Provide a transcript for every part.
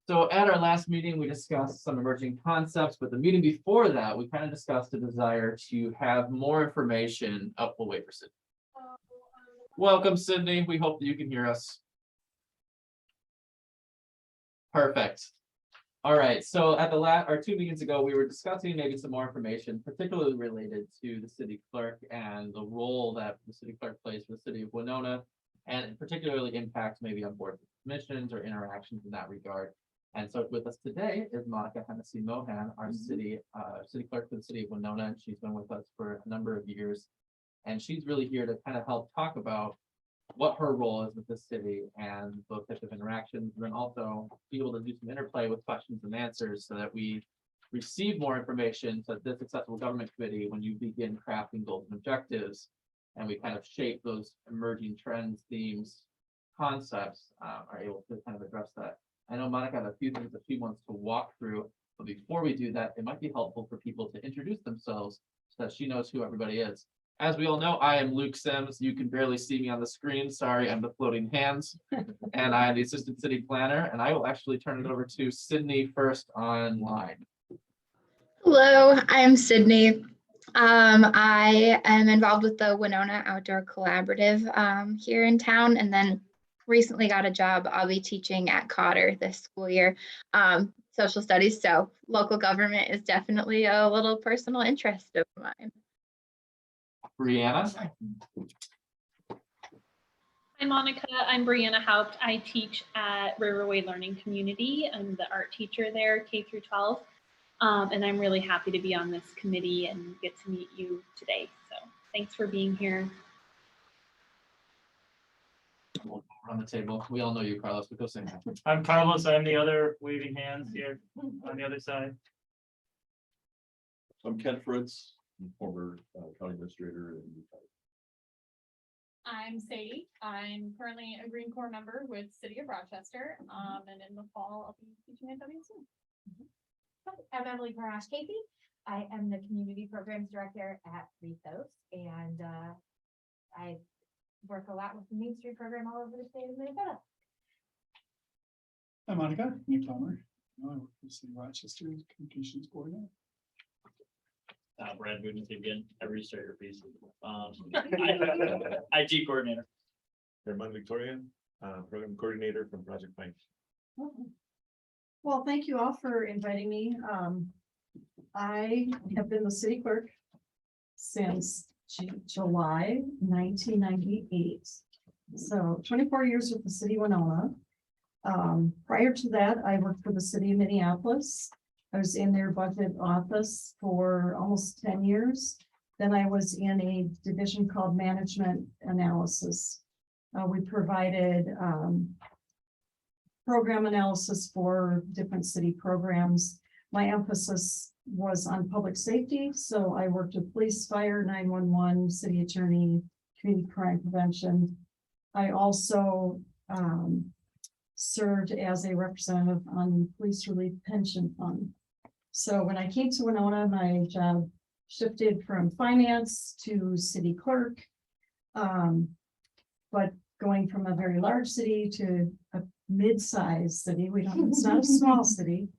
So at our last meeting, we discussed some emerging concepts, but the meeting before that, we kind of discussed a desire to have more information. Up, we'll wait for Sydney. Welcome, Sydney. We hope that you can hear us. Perfect. All right, so at the or 2 meetings ago, we were discussing maybe some more information, particularly related to the city clerk and the role that the city clerk plays for the city of Winona, and particularly impacts maybe on board commissions or interactions in that regard. And so with us today is Monica Hennessy Mohan, our city clerk for the city of Winona, and she's been with us for a number of years. And she's really here to kind of help talk about what her role is with the city and those types of interactions, and then also be able to do some interplay with questions and answers so that we receive more information so that this accessible government committee, when you begin crafting goals and objectives, and we kind of shape those emerging trends, themes, concepts, are able to kind of address that. I know Monica had a few things that she wants to walk through, but before we do that, it might be helpful for people to introduce themselves so that she knows who everybody is. As we all know, I am Luke Sims. You can barely see me on the screen. Sorry, I'm the floating hands. And I am the assistant city planner. And I will actually turn it over to Sydney first online. Hello, I'm Sydney. I am involved with the Winona Outdoor Collaborative here in town, and then recently got a job. I'll be teaching at Cotter this school year, social studies. So local government is definitely a little personal interest of mine. Brianna. Hi, Monica. I'm Brianna Haupt. I teach at Riverway Learning Community. I'm the art teacher there, K through 12. And I'm really happy to be on this committee and get to meet you today. So thanks for being here. On the table. We all know you, Carlos, but go say hi. I'm Carlos. I'm the other waving hands here on the other side. I'm Ken Fritz, I'm former county administrator. I'm Sadie. I'm currently a Green Corps member with City of Rochester, and in the fall I'll be teaching at WSU. I'm Emily Parash Casey. I am the community programs director at Rethos, and I work a lot with the Main Street program all over the state of Minnesota. Hi, Monica. I'm Palmer. I work for the City of Rochester as communications coordinator. Brad Wooden again, every starter piece. IT coordinator. I'm Victoria, program coordinator from Project Pine. Well, thank you all for inviting me. I have been the city clerk since July 1998. So 24 years with the city of Winona. Prior to that, I worked for the city of Minneapolis. I was in their budget office for almost 10 years. Then I was in a division called management analysis. We provided program analysis for different city programs. My emphasis was on public safety. So I worked with police, fire, 911, city attorney, community crime prevention. I also served as a representative on the Police Relief Pension Fund. So when I came to Winona, my job shifted from finance to city clerk. But going from a very large city to a mid-sized city, it's not a small city.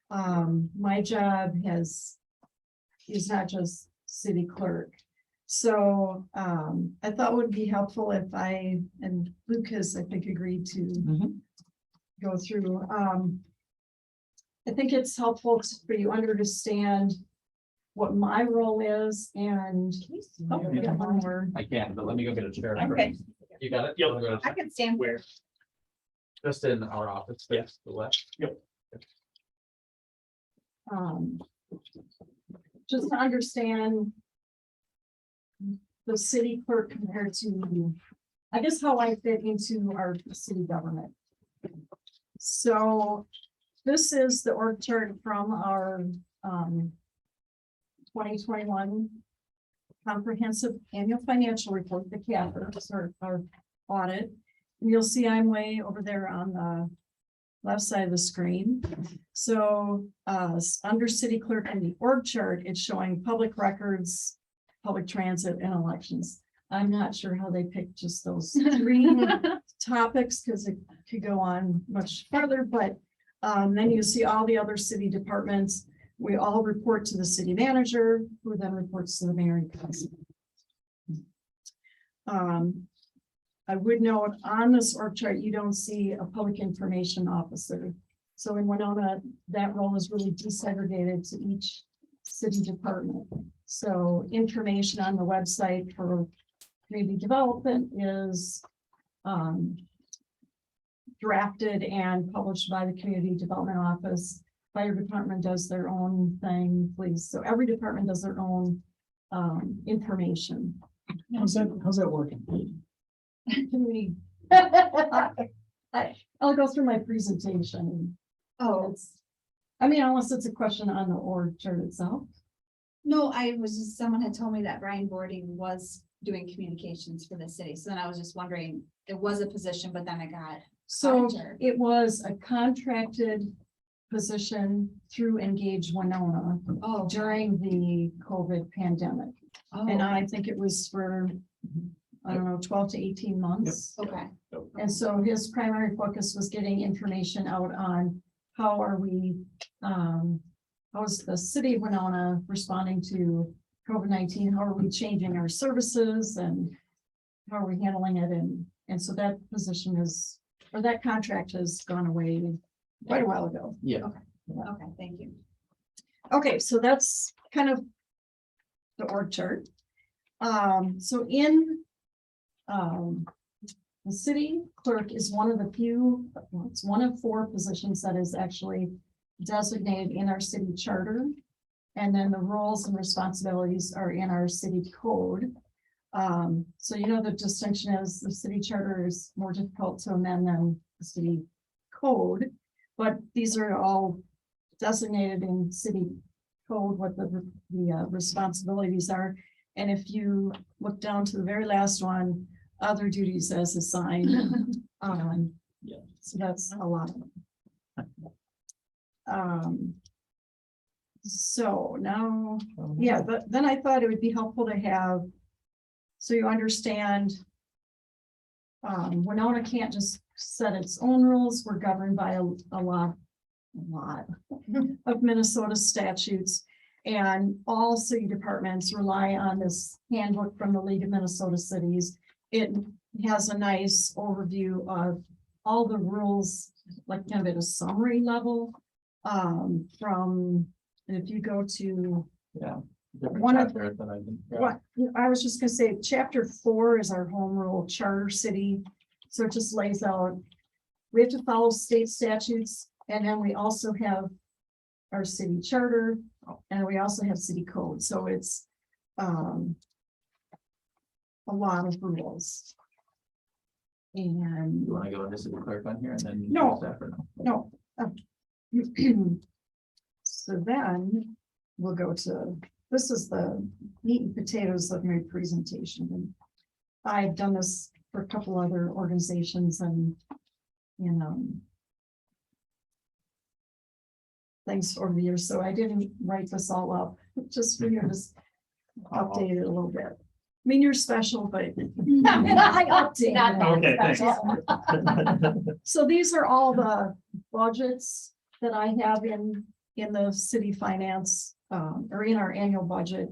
My job is not just city clerk. So I thought it would be helpful if and Lucas, I think, agreed to go through. I think it's helpful for you to understand what my role is, and we got one more. I can, but let me go get a chair. Okay. You got it? Yep. I can stand Where? Just in our office. Yes. The left. Yep. Just to understand the city clerk compared to, I guess, how I fit into our city government. So this is the org chart from our 2021 comprehensive annual financial report, the CAFR, our audit. And you'll see I'm way over there on the left side of the screen. So under city clerk in the org chart, it's showing public records, public transit, and elections. I'm not sure how they picked just those three topics, because it could go on much further, but Then you see all the other city departments. We all report to the city manager, who then reports to the mayor and council. I would note on this org chart, you don't see a public information officer. So in Winona, that role is really desegregated to each city department. So information on the website for community development is drafted and published by the community development office. Fire department does their own thing, please. So every department does their own information. How's that working? Community. I'll go through my presentation. Oh, I mean, unless it's a question on the org chart itself. no, I was just, someone had told me that Brian Boarding was doing communications for the city. So then I was just wondering, it was a position, but then it got. So Contract. it was a contracted position through Engage Winona Oh, during the COVID pandemic. And oh, I think it was for, I don't know, 12 to 18 months. okay. And so his primary focus was getting information out on how are we, how's the city of Winona responding to COVID-19? How are we changing our services and how are we handling it? And so that position is, or that contract has gone away quite a while ago. Yeah. Okay, thank you. Okay, so that's kind of the org chart. So in the city clerk is one of the few, well, it's one of 4 positions that is actually designated in our city charter. And then the roles and responsibilities are in our city code. So you know, the distinction is the city charter is more difficult to amend than the city code. But these are all designated in city code, what the responsibilities are. And if you look down to the very last one, other duties as assigned. Yeah. So that's a lot of them. So now, yeah, but then I thought it would be helpful to have, so you understand, Winona can't just set its own rules. We're governed by a lot of Minnesota statutes. And all city departments rely on this handbook from the League of Minnesota Cities. It has a nice overview of all the rules, like kind of at a summary level. From, if you go to Yeah. Different One of- chapters that I've been- yeah. what, I was just gonna say, chapter 4 is our home rule charter city. So it just lays out, we have to follow state statutes, and then we also have our city charter, and we also have city code. So it's a lot of rules. And You want to go into city clerk on here and then? No. use that for now? no. So then we'll go to, this is the meat and potatoes of my presentation. And I've done this for a couple other organizations and, you know, things over the years. So I didn't write this all up, just for you to just update it a little bit. I mean, you're special, but I updated it. Okay, thanks. So these are all the budgets that I have in the city finance, or in our annual budget.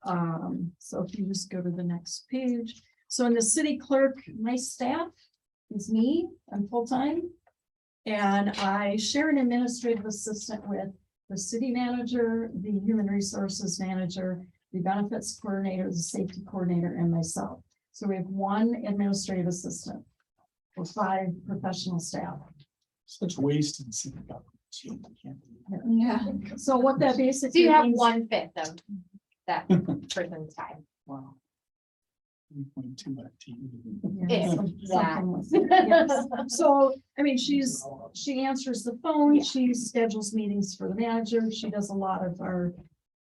So if you just go to the next page. So in the city clerk, my staff is me, I'm full-time. And I share an administrative assistant with the city manager, the human resources manager, the benefits coordinator, the safety coordinator, and myself. So we have 1 administrative assistant for 5 professional staff. Such waste in city government. Gee, I can't believe Yeah. So what that So basically you have means- 1/5 of that person's time. Wow. 3.2 FTE. Yeah, If something that. like that, yes. So, I mean, she answers the phone, Yeah. she schedules meetings for the manager, she does a lot of our,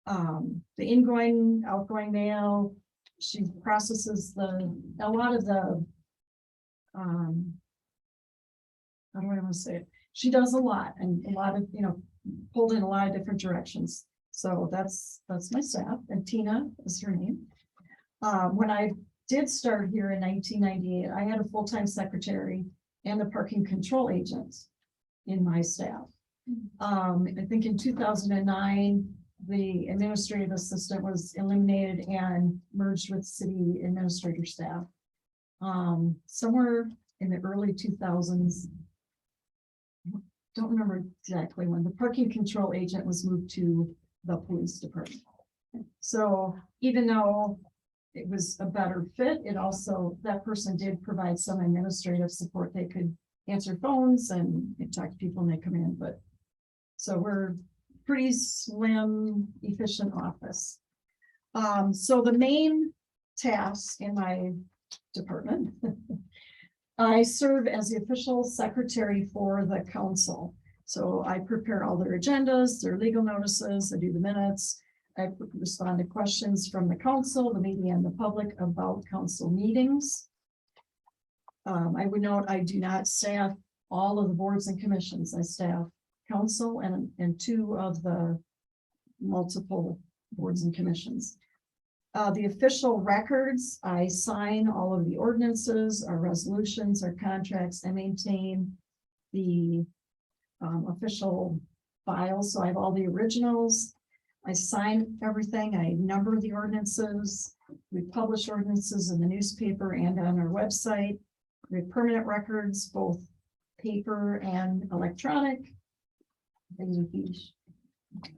the ingoing, outgoing mail. She processes a lot of the, how do I want to say it? She does a lot and a lot of, pulled in a lot of different directions. So that's my staff, and Tina is her name. When I did start here in 1998, I had a full-time secretary and a parking control agent. in my staff. I think in 2009, the administrative assistant was eliminated and merged with city administrator staff. Somewhere in the early 2000s, don't remember exactly when, the parking control agent was moved to the police department. So even though it was a better fit, it also, that person did provide some administrative support. They could answer phones and talk to people when they come in, but so we're pretty slim, efficient office. So the main task in my department, I serve as the official secretary for the council. So I prepare all their agendas, their legal notices, I do the minutes. I respond to questions from the council, the media, and the public about council meetings. I would note I do not staff all of the boards and commissions. I staff council and two of the multiple boards and commissions. The official records, I sign all of the ordinances, our resolutions, our contracts. I maintain the official files, so I have all the originals. I sign everything, I number the ordinances. We publish ordinances in the newspaper and on our website. We have permanent records, both paper and electronic. Laserfiche. I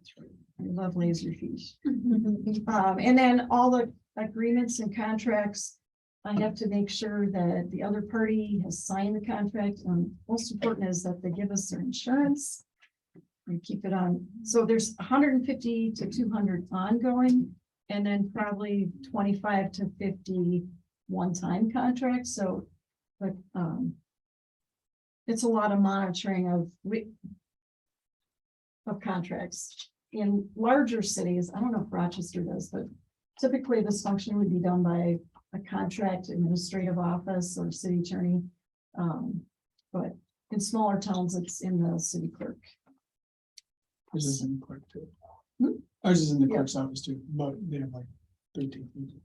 love Laserfiche. And then all the agreements and contracts, I have to make sure that the other party has signed the contract. Most important is that they give us their insurance. We keep it on. So there's 150 to 200 ongoing, and then probably 25 to 50 one-time contracts. So, but it's a lot of monitoring of contracts. In larger cities, I don't know if Rochester does, but typically this function would be done by a contract administrative office or city attorney. But in smaller towns, it's in the city clerk. Ours is in the clerk too. Hmm? Ours is in the Yeah. clerk's office too, but they have like 13 people.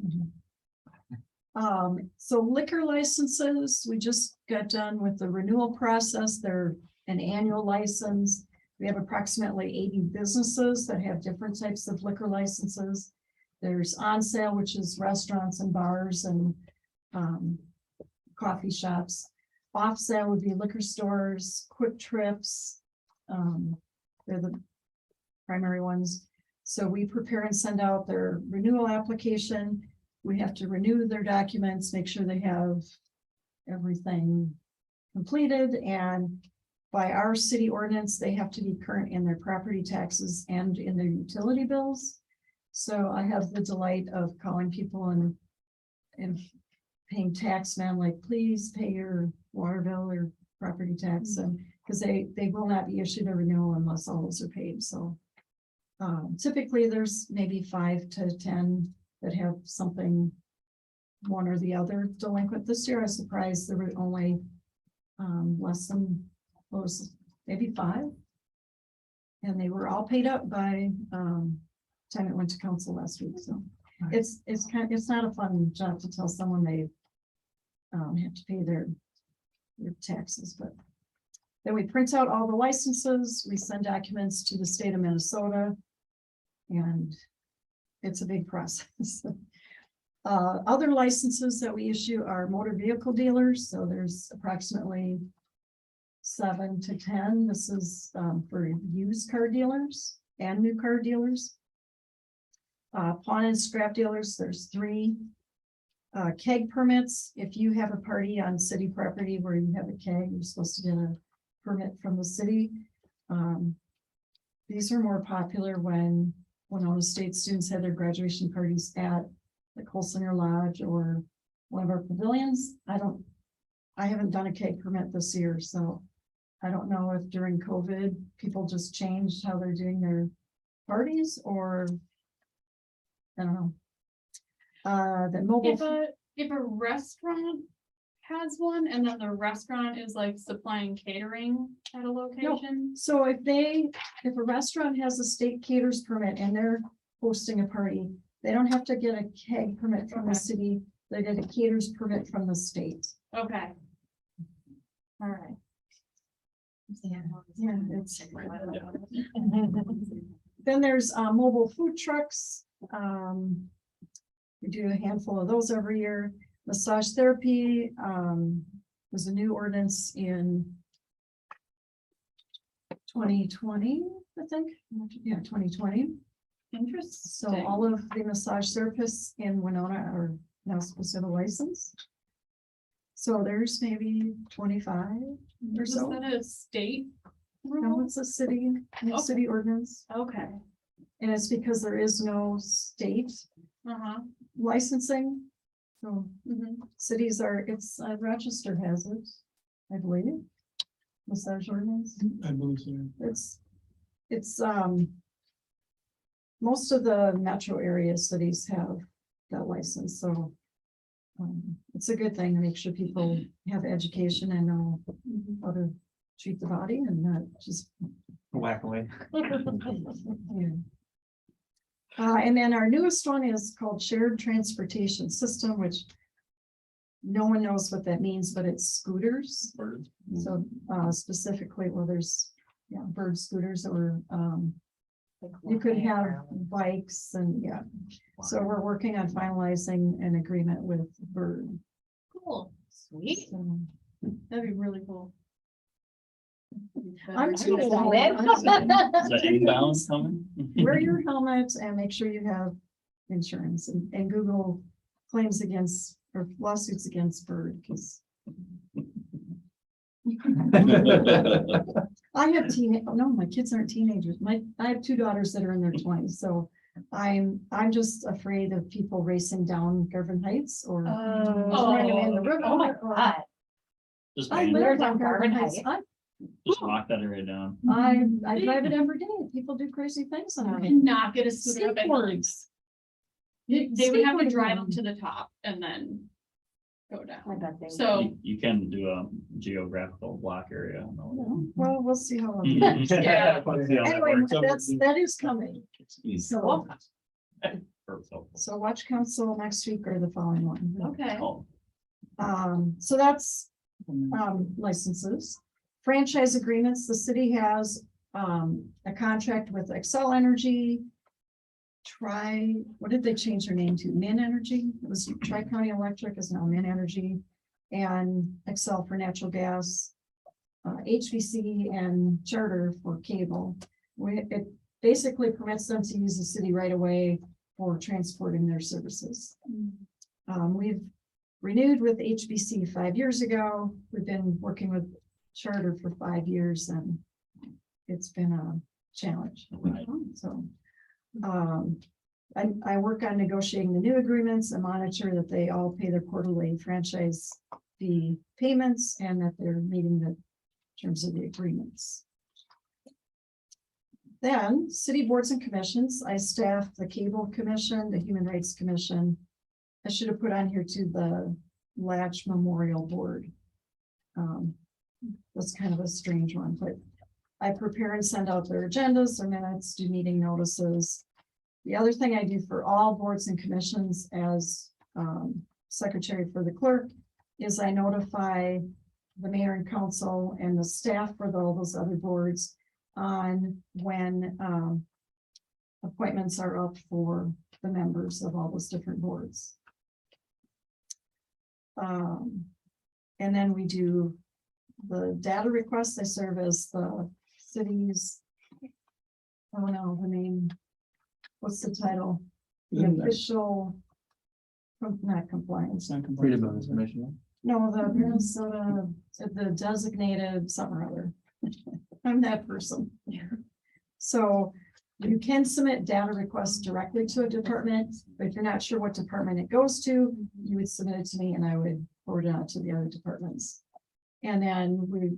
So liquor licenses, we just got done with the renewal process. They're an annual license. We have approximately 80 businesses that have different types of liquor licenses. There's on sale, which is restaurants and bars and coffee shops. Off sale would be liquor stores, quick trips. They're the primary ones. So we prepare and send out their renewal application. We have to renew their documents, make sure they have everything completed, and by our city ordinance, they have to be current in their property taxes and in their utility bills. So I have the delight of calling people and paying tax man, like, please pay your water bill or property tax, and because they will not be issued a renewal unless all those are paid. So typically there's maybe 5 to 10 that have something, one or the other delinquent. This year I was surprised there were only less than, what was maybe 5, and they were all paid up by time it went to council last week. So it's not a fun job to tell someone they have to pay their taxes, but then we print out all the licenses, we send documents to the state of Minnesota, and it's a big process. Other licenses that we issue are motor vehicle dealers. So there's approximately 7 to 10. This is for used car dealers and new car dealers. Pawn and scrap dealers, there's 3. Keg permits. If you have a party on city property where you have a keg, you're supposed to get a permit from the city. These are more popular when Winona State students had their graduation parties at the Colsinger Lodge or one of our pavilions. I haven't done a keg permit this year, so I don't know if during COVID people just changed how they're doing their parties, or I don't know. The mobile. If a restaurant has one and then the restaurant is like supplying catering at a location. So if a restaurant has a state caters permit and they're hosting a party, they don't have to get a keg permit from the city. They get a caters permit from the state. Okay. All right. Yeah, it's. Then there's mobile food trucks. We do a handful of those every year. Massage therapy was a new ordinance in 2020, I think. Yeah, 2020. Interesting. So all of the massage therapists in Winona are now supposed to have a license. So there's maybe 25 or Was so. that a state? No, it's a city ordinance. Okay. And it's because there is no state Uh-huh. licensing. So Mhm. cities are, it's Rochester has it, I believe. Massage ordinance. I believe so. It's most of the metro area cities have that license, so it's a good thing to make sure people have education and know how to treat the body and not just. Whack away. Yeah. And then our newest one is called Shared Transportation System, which no one knows what that means, but it's scooters. So specifically, well, there's bird scooters or you could have bikes and so we're working on finalizing an agreement with Bird. Cool. Sweet. So, That'd be really cool. I'm too excited. old. Is that inbound coming? Wear your helmet and make sure you have insurance and Google claims against or lawsuits against Bird because I have my kids aren't teenagers. I have two daughters that are in their 20s, so I'm just afraid of people racing down Garvin Heights or throwing them in the river. Oh my or- God. Just I ban it. live on Garvin Garvin Heights. Heights. Just knock that area down. I drive it every day. People do crazy things on it. Cannot get a scooter up at night. Skateboards. They would have to Skateboarding drive around. them to the top and then go I down. bet they. So, You can do a geographical block area. Well, we'll see how. Yeah. Let's see how that Anyway, works. that is coming. So, Perfect. so watch council next week or the following one. okay. Oh, So that's licenses. Franchise agreements, the city has a contract with Excel Energy. What did they change their name to? Min Energy? It was Tri-County Electric is now Min Energy. And Excel for natural gas. HVC and Charter for cable. It basically permits them to use the city right away for transporting their services. We've renewed with HBC 5 years ago. We've been working with Charter for 5 years and it's been a challenge. Right. So I work on negotiating the new agreements and monitor that they all pay their quarterly franchise fee payments and that they're meeting the terms of the agreements. Then city boards and commissions, I staff the Cable Commission, the Human Rights Commission. I should have put on here to the Latch Memorial Board. That's kind of a strange one, but I prepare and send out their agendas, their minutes, do meeting notices. The other thing I do for all boards and commissions as secretary for the clerk is I notify the mayor and council and the staff for all those other boards on when appointments are up for the members of all those different boards. And then we do the data requests. I serve as the city's, I don't know the name, what's the title? The official, not compliance. Freedom of information. No, the Minnesota, the designated something or other. I'm that person. So you can submit data requests directly to a department, but if you're not sure what department it goes to, you would submit it to me and I would forward it out to the other departments. And then we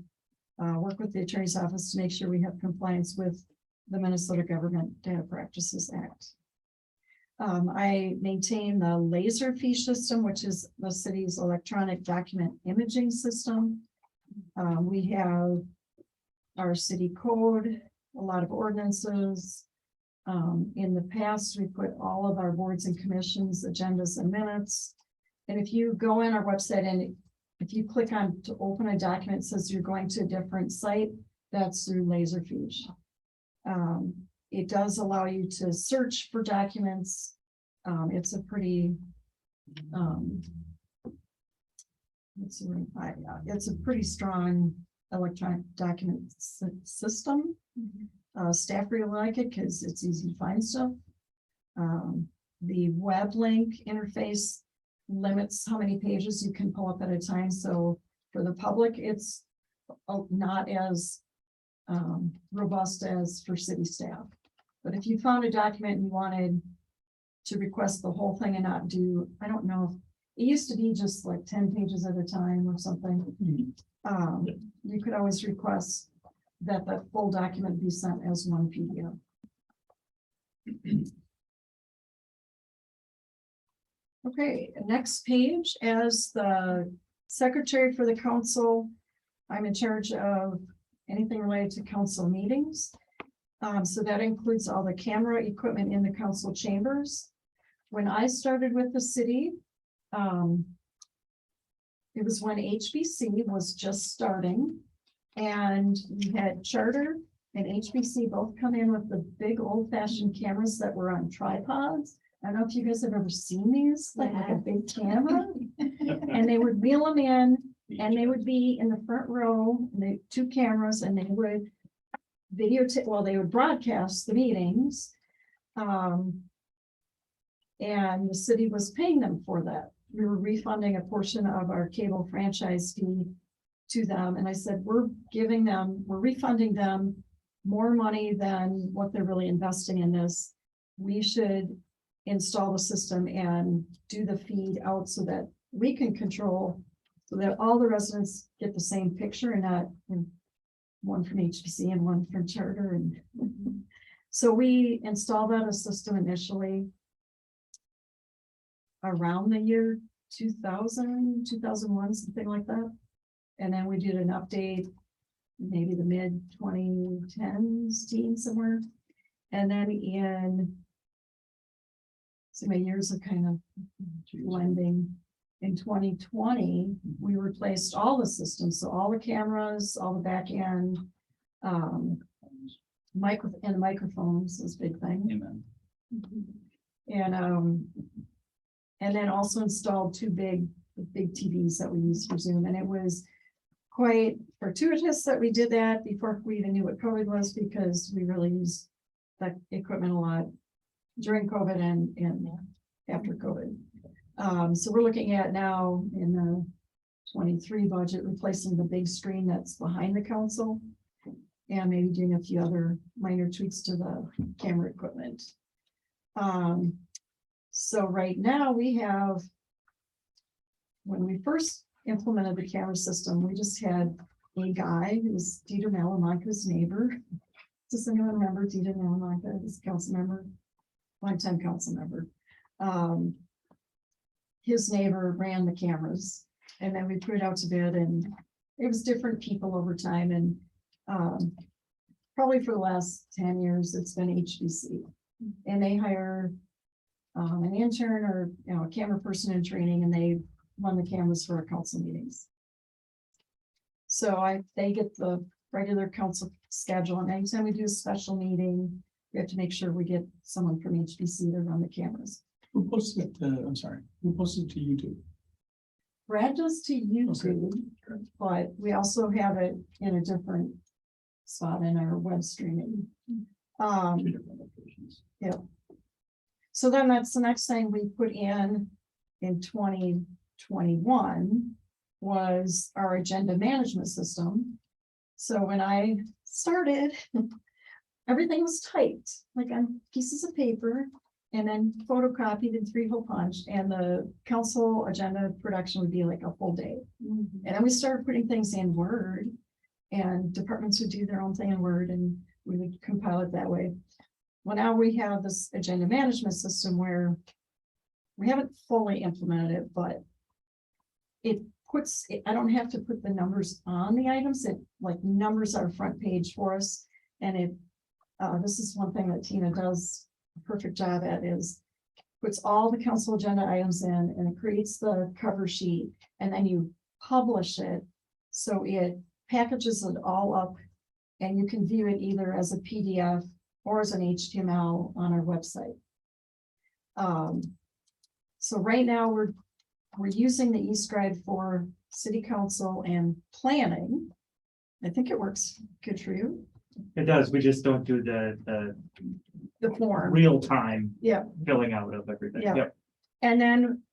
work with the attorney's office to make sure we have compliance with the Minnesota Government Data Practices Act. I maintain the laser fee system, which is the city's electronic document imaging system. We have our city code, a lot of ordinances. In the past, we put all of our boards and commissions, agendas and minutes. And if you go in our website and if you click on to open a document, it says you're going to a different site, That's through Laserfiche. It does allow you to search for documents. It's a pretty, it's a pretty strong electronic document system. Staff really like it because it's easy to find stuff. The web link interface limits how many pages you can pull up at a time. So for the public, it's not as robust as for city staff. But if you found a document and you wanted to request the whole thing and not do, I don't know, it used to be just like 10 pages at a time or something. You could always request that the full document be sent as one PDF. Okay, next page. As the secretary for the council, I'm in charge of anything related to council meetings. So that includes all the camera equipment in the council chambers. When I started with the city, it was when HBC was just starting, and we had Charter and HBC both come in with the big old-fashioned cameras that were on tripods. I don't know if you guys have ever seen these, like a big camera, and they would wheel them in, and they would be in the front row, and they two cameras, and they would videotape, well, they would broadcast the meetings. And the city was paying them for that. We were refunding a portion of our cable franchise fee to them. And I said, we're refunding them more money than what they're really investing in this. We should install the system and do the feed out so that we can control, so that all the residents get the same picture and not one from HBC and one from Charter. And so we installed that a system initially around the year 2000, 2001, something like that. And then we did an update, maybe the mid 2010s, somewhere. And then so my years of kind of blending. In 2020, we replaced all the systems. So all the cameras, all the back end, microphones is a big thing. Amen. And then also installed two big TVs that we use for Zoom. And it was quite fortuitous that we did that before we even knew what COVID was, because we really used that equipment a lot during COVID and after COVID. So we're looking at now in the 23 budget, replacing the big screen that's behind the council and maybe doing a few other minor tweaks to the camera equipment. So right now we have, when we first implemented the camera system, we just had a guy who was Dieter Malamanca's neighbor. Does anyone remember Dieter Malamanca, his council member, longtime council member? His neighbor ran the cameras, and then we put it out to bid, and it was different people over time. And probably for the last 10 years, it's been HBC, and they hire an intern or a camera person in training, and they run the cameras for our council meetings. So they get the regular council schedule, and anytime we do a special meeting, we have to make sure we get someone from HBC to run the cameras. Who posted it? I'm sorry. Who posted it to YouTube? Brad does to YouTube, Okay. but we also have it in a different spot in our web streaming. Two different locations. So then that's the next thing we put in 2021 was our agenda management system. So when I started, everything was typed like on pieces of paper and then photocopied in 3-hole punched, and the council agenda production would be like a full day. And then we started putting things in Word, and departments would do their own thing in Word, and we would compile it that way. Well, now we have this agenda management system where we haven't fully implemented it, but it puts, I don't have to put the numbers on the items. It like numbers our front page for us. And it, this is one thing that Tina does a perfect job at, is puts all the council agenda items in, and it creates the cover sheet, and then you publish it. So it packages it all up And you can view it either as a PDF or as an HTML on our website. So right now we're using the eScribe for city council and planning. I think it works good for you, It does, we just don't do the the form. real time Yeah. filling out of everything. Yeah. Yep. And then,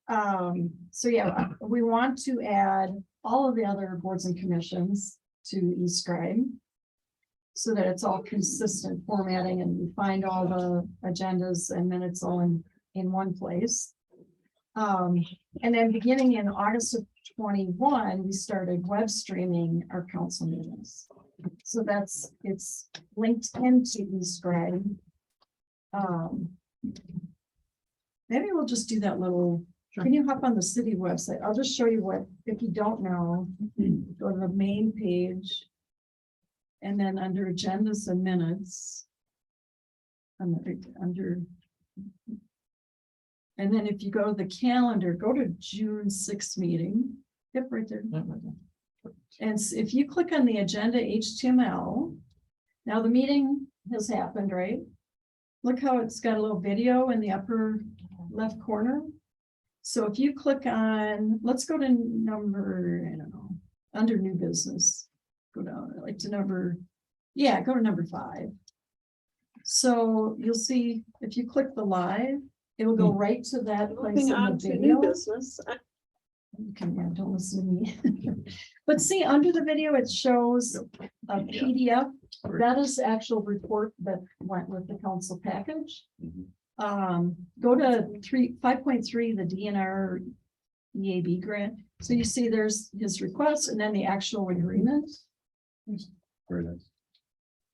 so yeah, we want to add all of the other boards and commissions to eScribe, so that it's all consistent formatting and you find all the agendas and minutes all in one place. And then beginning in August of 21, we started web streaming our council meetings. So it's linked into eScribe. Maybe we'll just do that little, can you hop on the city website? I'll just show you what, if you don't know, go to the main page. And then under agendas and minutes. Under. And then if you go to the calendar, go to June 6th meeting. Yep, right there. And if you click on the agenda HTML, now the meeting has happened, right? Look how it's got a little video in the upper left corner. So if you click on, let's go to number, I don't know, under new business. Go down like to number, yeah, go to number 5. So you'll see if you click the live, it will go right to that place in the video. You can, yeah, don't listen to me. But see, under the video, it shows a PDF. That is the actual report that went with the council package. Go to 5.3, the DNR EAB grant. So you see there's his request and then the actual agreement. Very nice.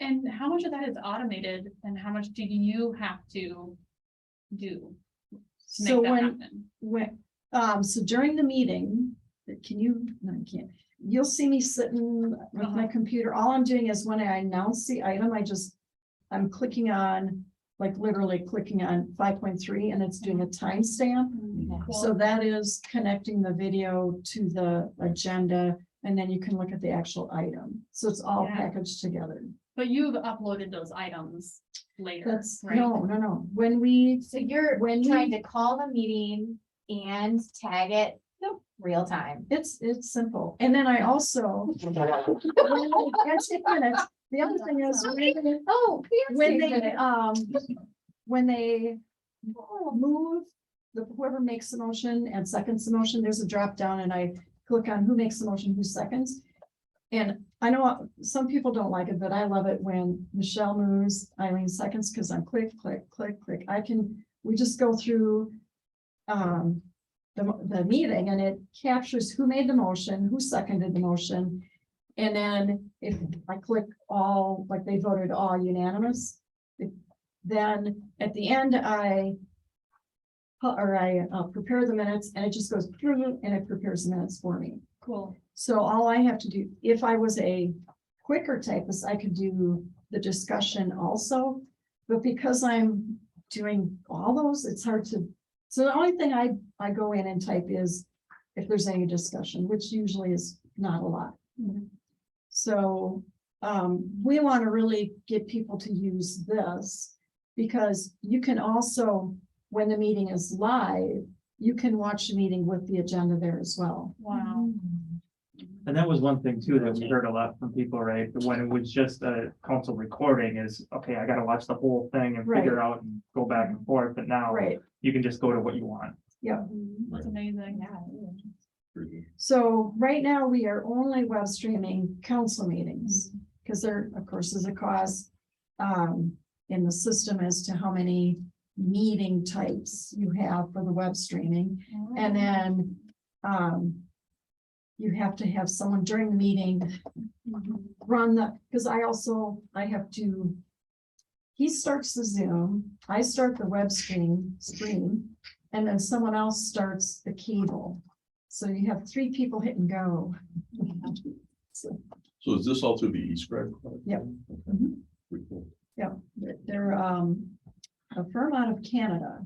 And how much of that is automated and how much do you have to do to So make that happen? So during the meeting, can you, no, you can't. You'll see me sitting with my computer. All I'm doing is when I announce the item, I'm clicking on, like literally clicking on 5.3 and it's doing a timestamp. So that is connecting the video to the agenda and then you can look at the actual item. So it's all packaged together. But you've uploaded those items later, That's, right? no. When So you're When trying we- to call the meeting and tag it real time. it's simple. And then I also. The other thing is. Oh, When they move, whoever makes the motion and seconds the motion, there's a drop down and I click on who makes the motion, who seconds. And I know some people don't like it, but I love it when Michelle moves, Eileen seconds, because I'm click. We just go through the meeting and it captures who made the motion, who seconded the motion. And then if I click all, like they voted all unanimous, then at the end, I prepare the minutes and it just goes and it prepares the minutes for me. Cool. So all I have to do, if I was a quicker typist, I could do the discussion also. But because I'm doing all those, it's hard to. So the only thing I go in and type is if there's any discussion, which usually is not a lot. So we want to really get people to use this because you can also, when the meeting is live, you can watch the meeting with the agenda there as well. Wow. And that was one thing too that we heard a lot from people, right? When it was just a council recording is, okay, I gotta watch the whole thing and figure out and go back and forth, but now Right. you can just go to what you want. That's amazing. So right now we are only web streaming council meetings because there, of course, is a cost in the system as to how many meeting types you have for the web streaming. And then you have to have someone during the meeting run because I have to, he starts the Zoom, I start the web stream, and then someone else starts the cable. So you have 3 people hit and go. So So is this all through the eScribe? Yep. Okay. Pretty cool. yeah, they're a firm out of Canada,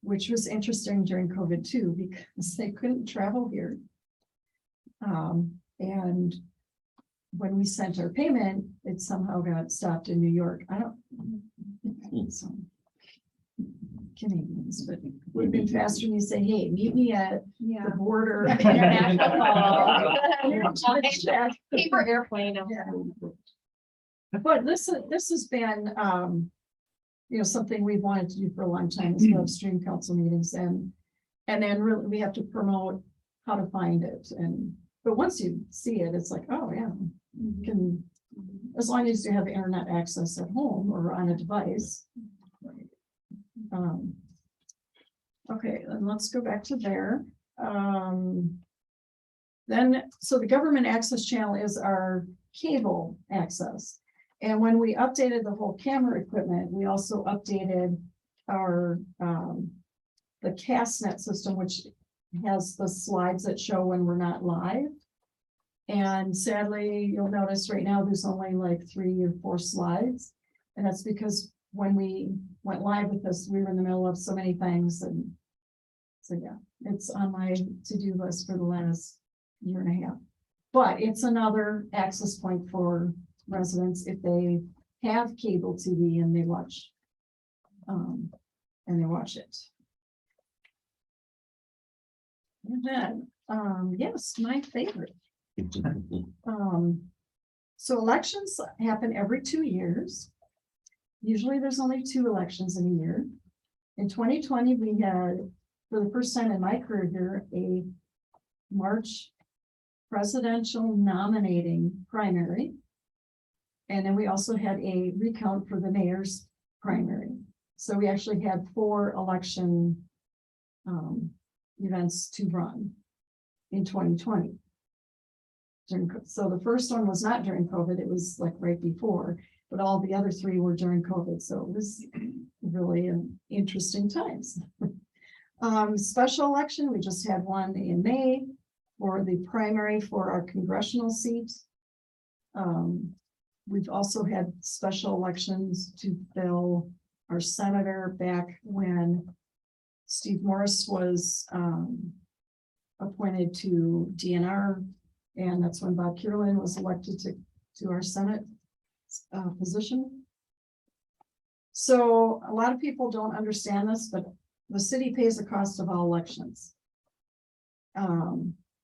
which was interesting during COVID too, because they couldn't travel here. And when we sent our payment, it somehow got stopped in New York. I don't. So, Canadians, but we've been faster than you say, hey, meet me at Yeah. the border. International call. Yeah. Paper airplane. But this has been, you know, something we've wanted to do for a long time is web stream council meetings and then really we have to promote how to find it but once you see it, it's like, oh yeah, you can, as long as you have internet access at home or on a device. Okay, then let's go back to there. Then, so the government access channel is our cable access. And when we updated the whole camera equipment, we also updated our, the CastNet system, which has the slides that show when we're not live. And sadly, you'll notice right now, there's only like 3 or 4 slides. And that's because when we went live with this, we were in the middle of so many things. And so, yeah, it's on my to-do list for the last year and a half. But it's another access point for residents if they have cable TV and they watch it. And then, yes, my favorite. So elections happen every 2 years. Usually there's only 2 elections in a year. In 2020, we had, for the first time in my career here, a March presidential nominating primary. And then we also had a recount for the mayor's primary. So we actually had 4 election events to run in 2020. So the first one was not during COVID, it was like right before, but all the other 3 were during COVID. So it was really an interesting times. Special election, we just had one in May for the primary for our congressional seat. We've also had special elections to fill our senator back when Steve Morris was appointed to DNR, and that's when Bob Kierlin was elected to our Senate position. So a lot of people don't understand this, but the city pays the cost of all elections,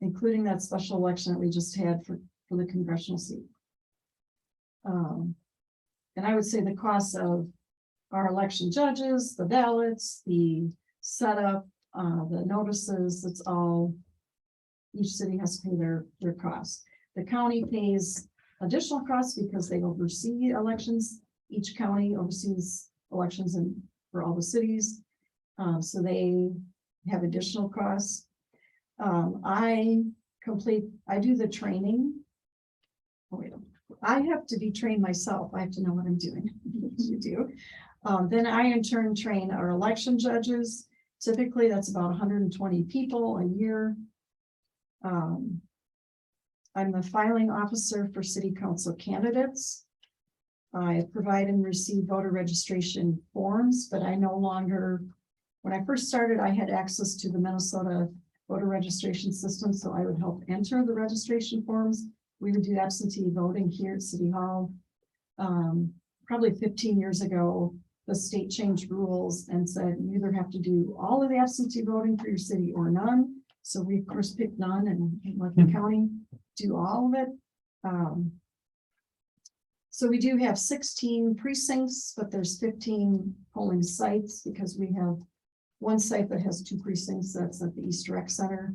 including that special election that we just had for the congressional seat. And I would say the cost of our election judges, the ballots, the setup, the notices, it's all, each city has to pay their costs. The county pays additional costs because they oversee elections. Each county oversees elections for all the cities. So they have additional costs. I do the training. Oh, wait, I have to be trained myself. I have to know what I'm doing. You do. Then I in turn train our election judges. Typically that's about 120 people a year. I'm the filing officer for city council candidates. I provide and receive voter registration forms, but I no longer, when I first started, I had access to the Minnesota voter registration system, so I would help enter the registration forms. We would do absentee voting here at City Hall. Probably 15 years ago, the state changed rules and said you either have to do all of the absentee voting for your city or none. So we of course picked none and let the county do all of it. So we do have 16 precincts, but there's 15 polling sites because we have one site that has 2 precincts. That's at the East Rec Center.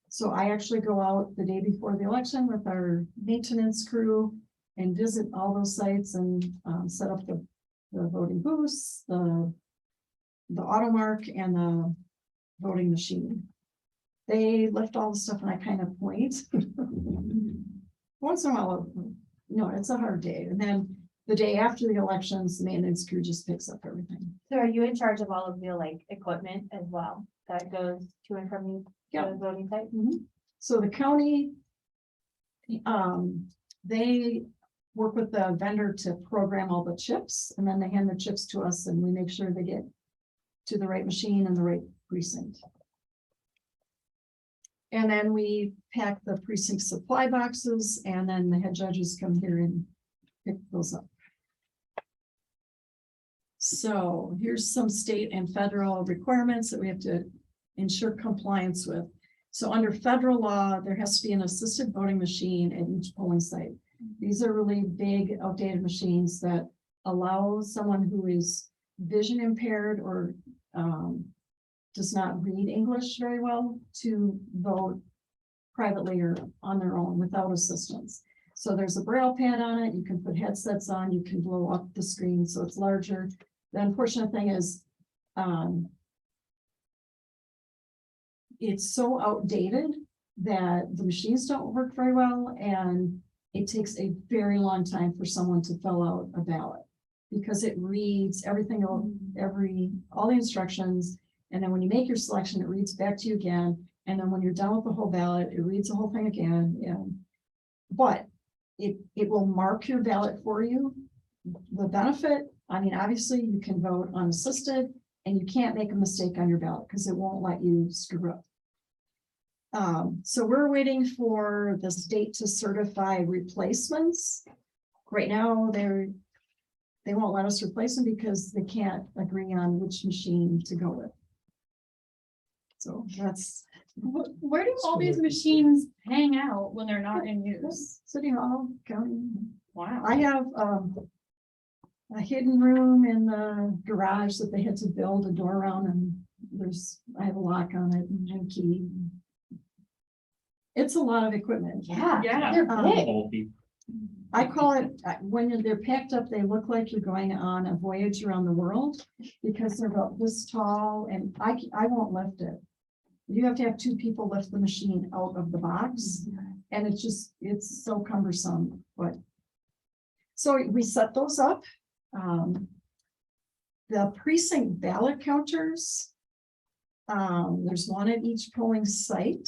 So I actually go out the day before the election with our maintenance crew and visit all those sites and set up the voting booths, the automark and the voting machine. They lift all the stuff and I kind of point. Once in a while, no, it's a hard day. And then the day after the elections, the maintenance crew just picks up everything. So are you in charge of all of the like equipment as well that goes to and from the voting site? So the county, they work with the vendor to program all the chips and then they hand the chips to us and we make sure they get to the right machine and the right precinct. And then we pack the precinct supply boxes, and then the head judges come here and pick those up. So here's some state and federal requirements that we have to ensure compliance with. So under federal law, there has to be an assisted voting machine at each polling site. These are really big outdated machines that allow someone who is vision impaired or does not read English very well to vote privately or on their own without assistance. So there's a braille pad on it. You can put headsets on, you can blow up the screen so it's larger. The unfortunate thing is it's so outdated that the machines don't work very well, and it takes a very long time for someone to fill out a ballot because it reads everything, all the instructions. And then when you make your selection, it reads back to you again. And then when you're done with the whole ballot, it reads the whole thing again. But it will mark your ballot for you. The benefit, I mean, obviously you can vote unassisted and you can't make a mistake on your ballot because it won't let you screw up. So we're waiting for the state to certify replacements. Right now, they won't let us replace them because they can't agree on which machine to go with. So that's Where do all these machines hang out when they're not in use? City Hall, county. Wow. I have a hidden room in the garage that they had to build a door around, and I have a lock on it and a key. It's a lot of equipment. Yeah, Yeah. they're big. Bulky. I call it, when they're packed up, they look like you're going on a voyage around the world because they're about this tall, and I won't lift it. You have to have two people lift the machine out of the box, and it's so cumbersome, but. So we set those up. The precinct ballot counters. There's one at each polling site.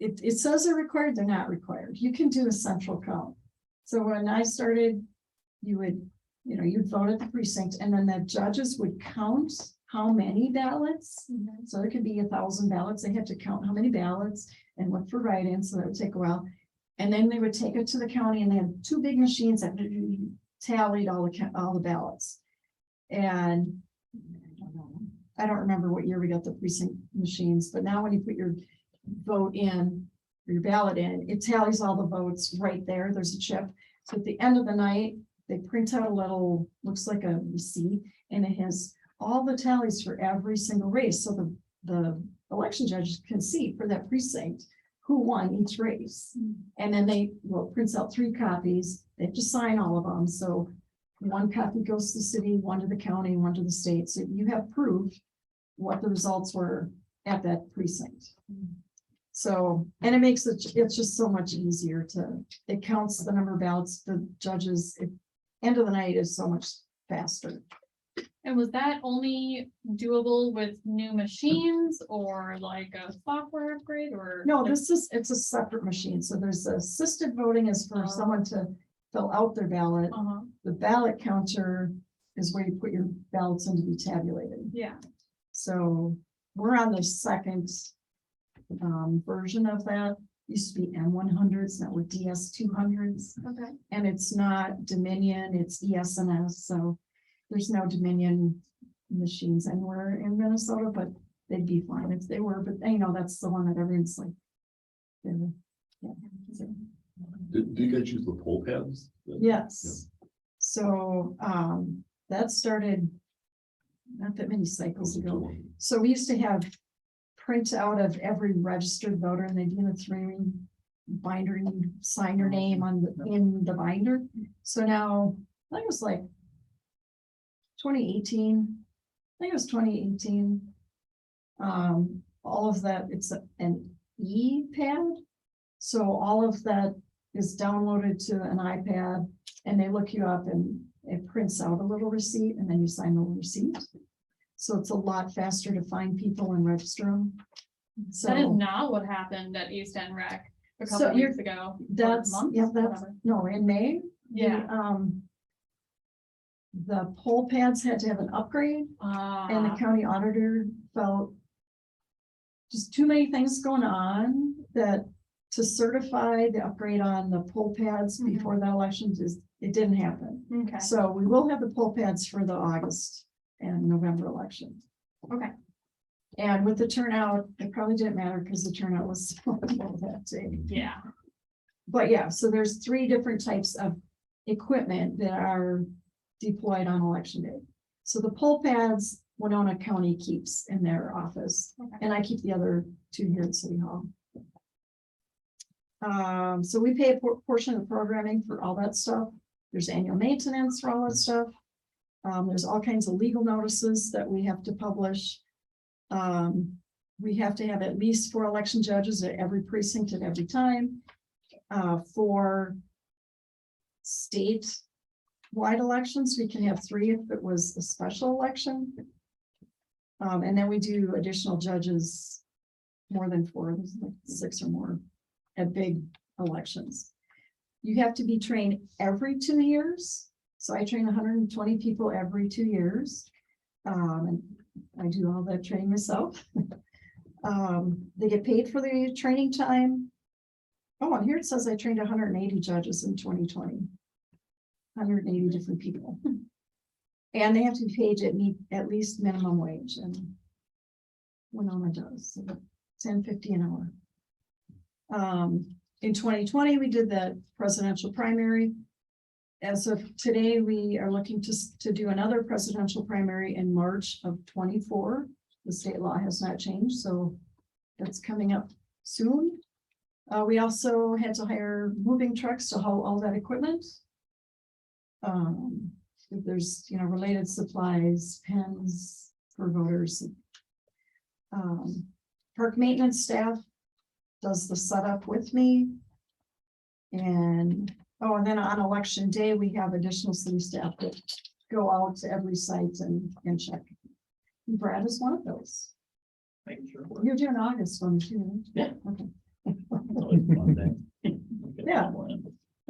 It says they're required, they're not required. You can do a central count. So when I started, you'd vote at the precinct, and then the judges would count how many ballots. So there could be 1,000 ballots. They had to count how many ballots and look for write-ins, so that would take a while. And then they would take it to the county, and they had two big machines that tallied all the ballots. And I don't remember what year we got the precinct machines, but now when you put your vote in, or your ballot in, it tallies all the votes right there. There's a chip. So at the end of the night, they print out a little, looks like a receipt, and it has all the tallies for every single race. So the election judges can see for that precinct who won each race. And then they will print out 3 copies. They have to sign all of them. So 1 copy goes to the city, 1 to the county, 1 to the state. So you have proof what the results were at that precinct. So, and it makes it's just so much easier it counts the number of ballots, the judges, end of the night is so much faster. And was that only doable with new machines or like a software upgrade or? No, it's a separate machine. So there's assisted voting is for someone to fill out their ballot. The ballot counter is where you put your ballots in to be tabulated. Yeah. So we're on the second version of that. Used to be M100s, now with DS200s. Okay. And it's not Dominion, it's ES&S. So there's no Dominion machines anywhere in Minnesota, but they'd be fine if they were. But that's the one that everyone's like. Yeah. Do you guys use the poll pads? Yes. So that started not that many cycles ago. So we used to have print out of every registered voter, and they'd be in a 3-ring binder, and you sign your name in the binder. So now I think it was like 2018. I think it was 2018. All of that, it's an e-pad. So all of that is downloaded to an iPad, and they look you up and it prints out a little receipt, and then you sign the receipt. So it's a lot faster to find people and register them. So That is not what happened at East End Rec a couple So weeks ago. that's, Months, yeah, that's, whatever. no, in May. Yeah. The poll pads had to have an upgrade, and the county auditor felt just too many things going on that to certify the upgrade on the poll pads Mhm. before the elections it didn't happen. Okay, So we will have the poll pads for the August and November election. okay. And with the turnout, it probably didn't matter because the turnout was so low that day. Yeah. But yeah, so there's 3 different types of equipment that are deployed on election day. So the poll pads, Winona County keeps in their office, Okay. and I keep the other 2 here at City Hall. So we pay a portion of the programming for all that stuff. There's annual maintenance for all that stuff. There's all kinds of legal notices that we have to publish. We have to have at least 4 election judges at every precinct at every time. For state-wide elections, we can have 3 if it was a special election. And then we do additional judges, more than 4, there's like 6 or more at big elections. You have to be trained every 2 years. So I train 120 people every 2 years. And I do all that training myself. They get paid for the training time. Oh, and here it says I trained 180 judges in 2020. 180 different people. And they have to be paid at least minimum wage, and Winona does, so $10.50 an hour. In 2020, we did the presidential primary. As of today, we are looking to do another presidential primary in March of 24. The state law has not changed, so that's coming up soon. We also had to hire moving trucks to haul all that equipment. If there's, related supplies, pens for voters. Park maintenance staff does the setup with me. And then on election day, we have additional city staff that go out to every site and check. Brad is one of those. You're doing August one too. Yeah. Okay. Always a fun day. Yeah.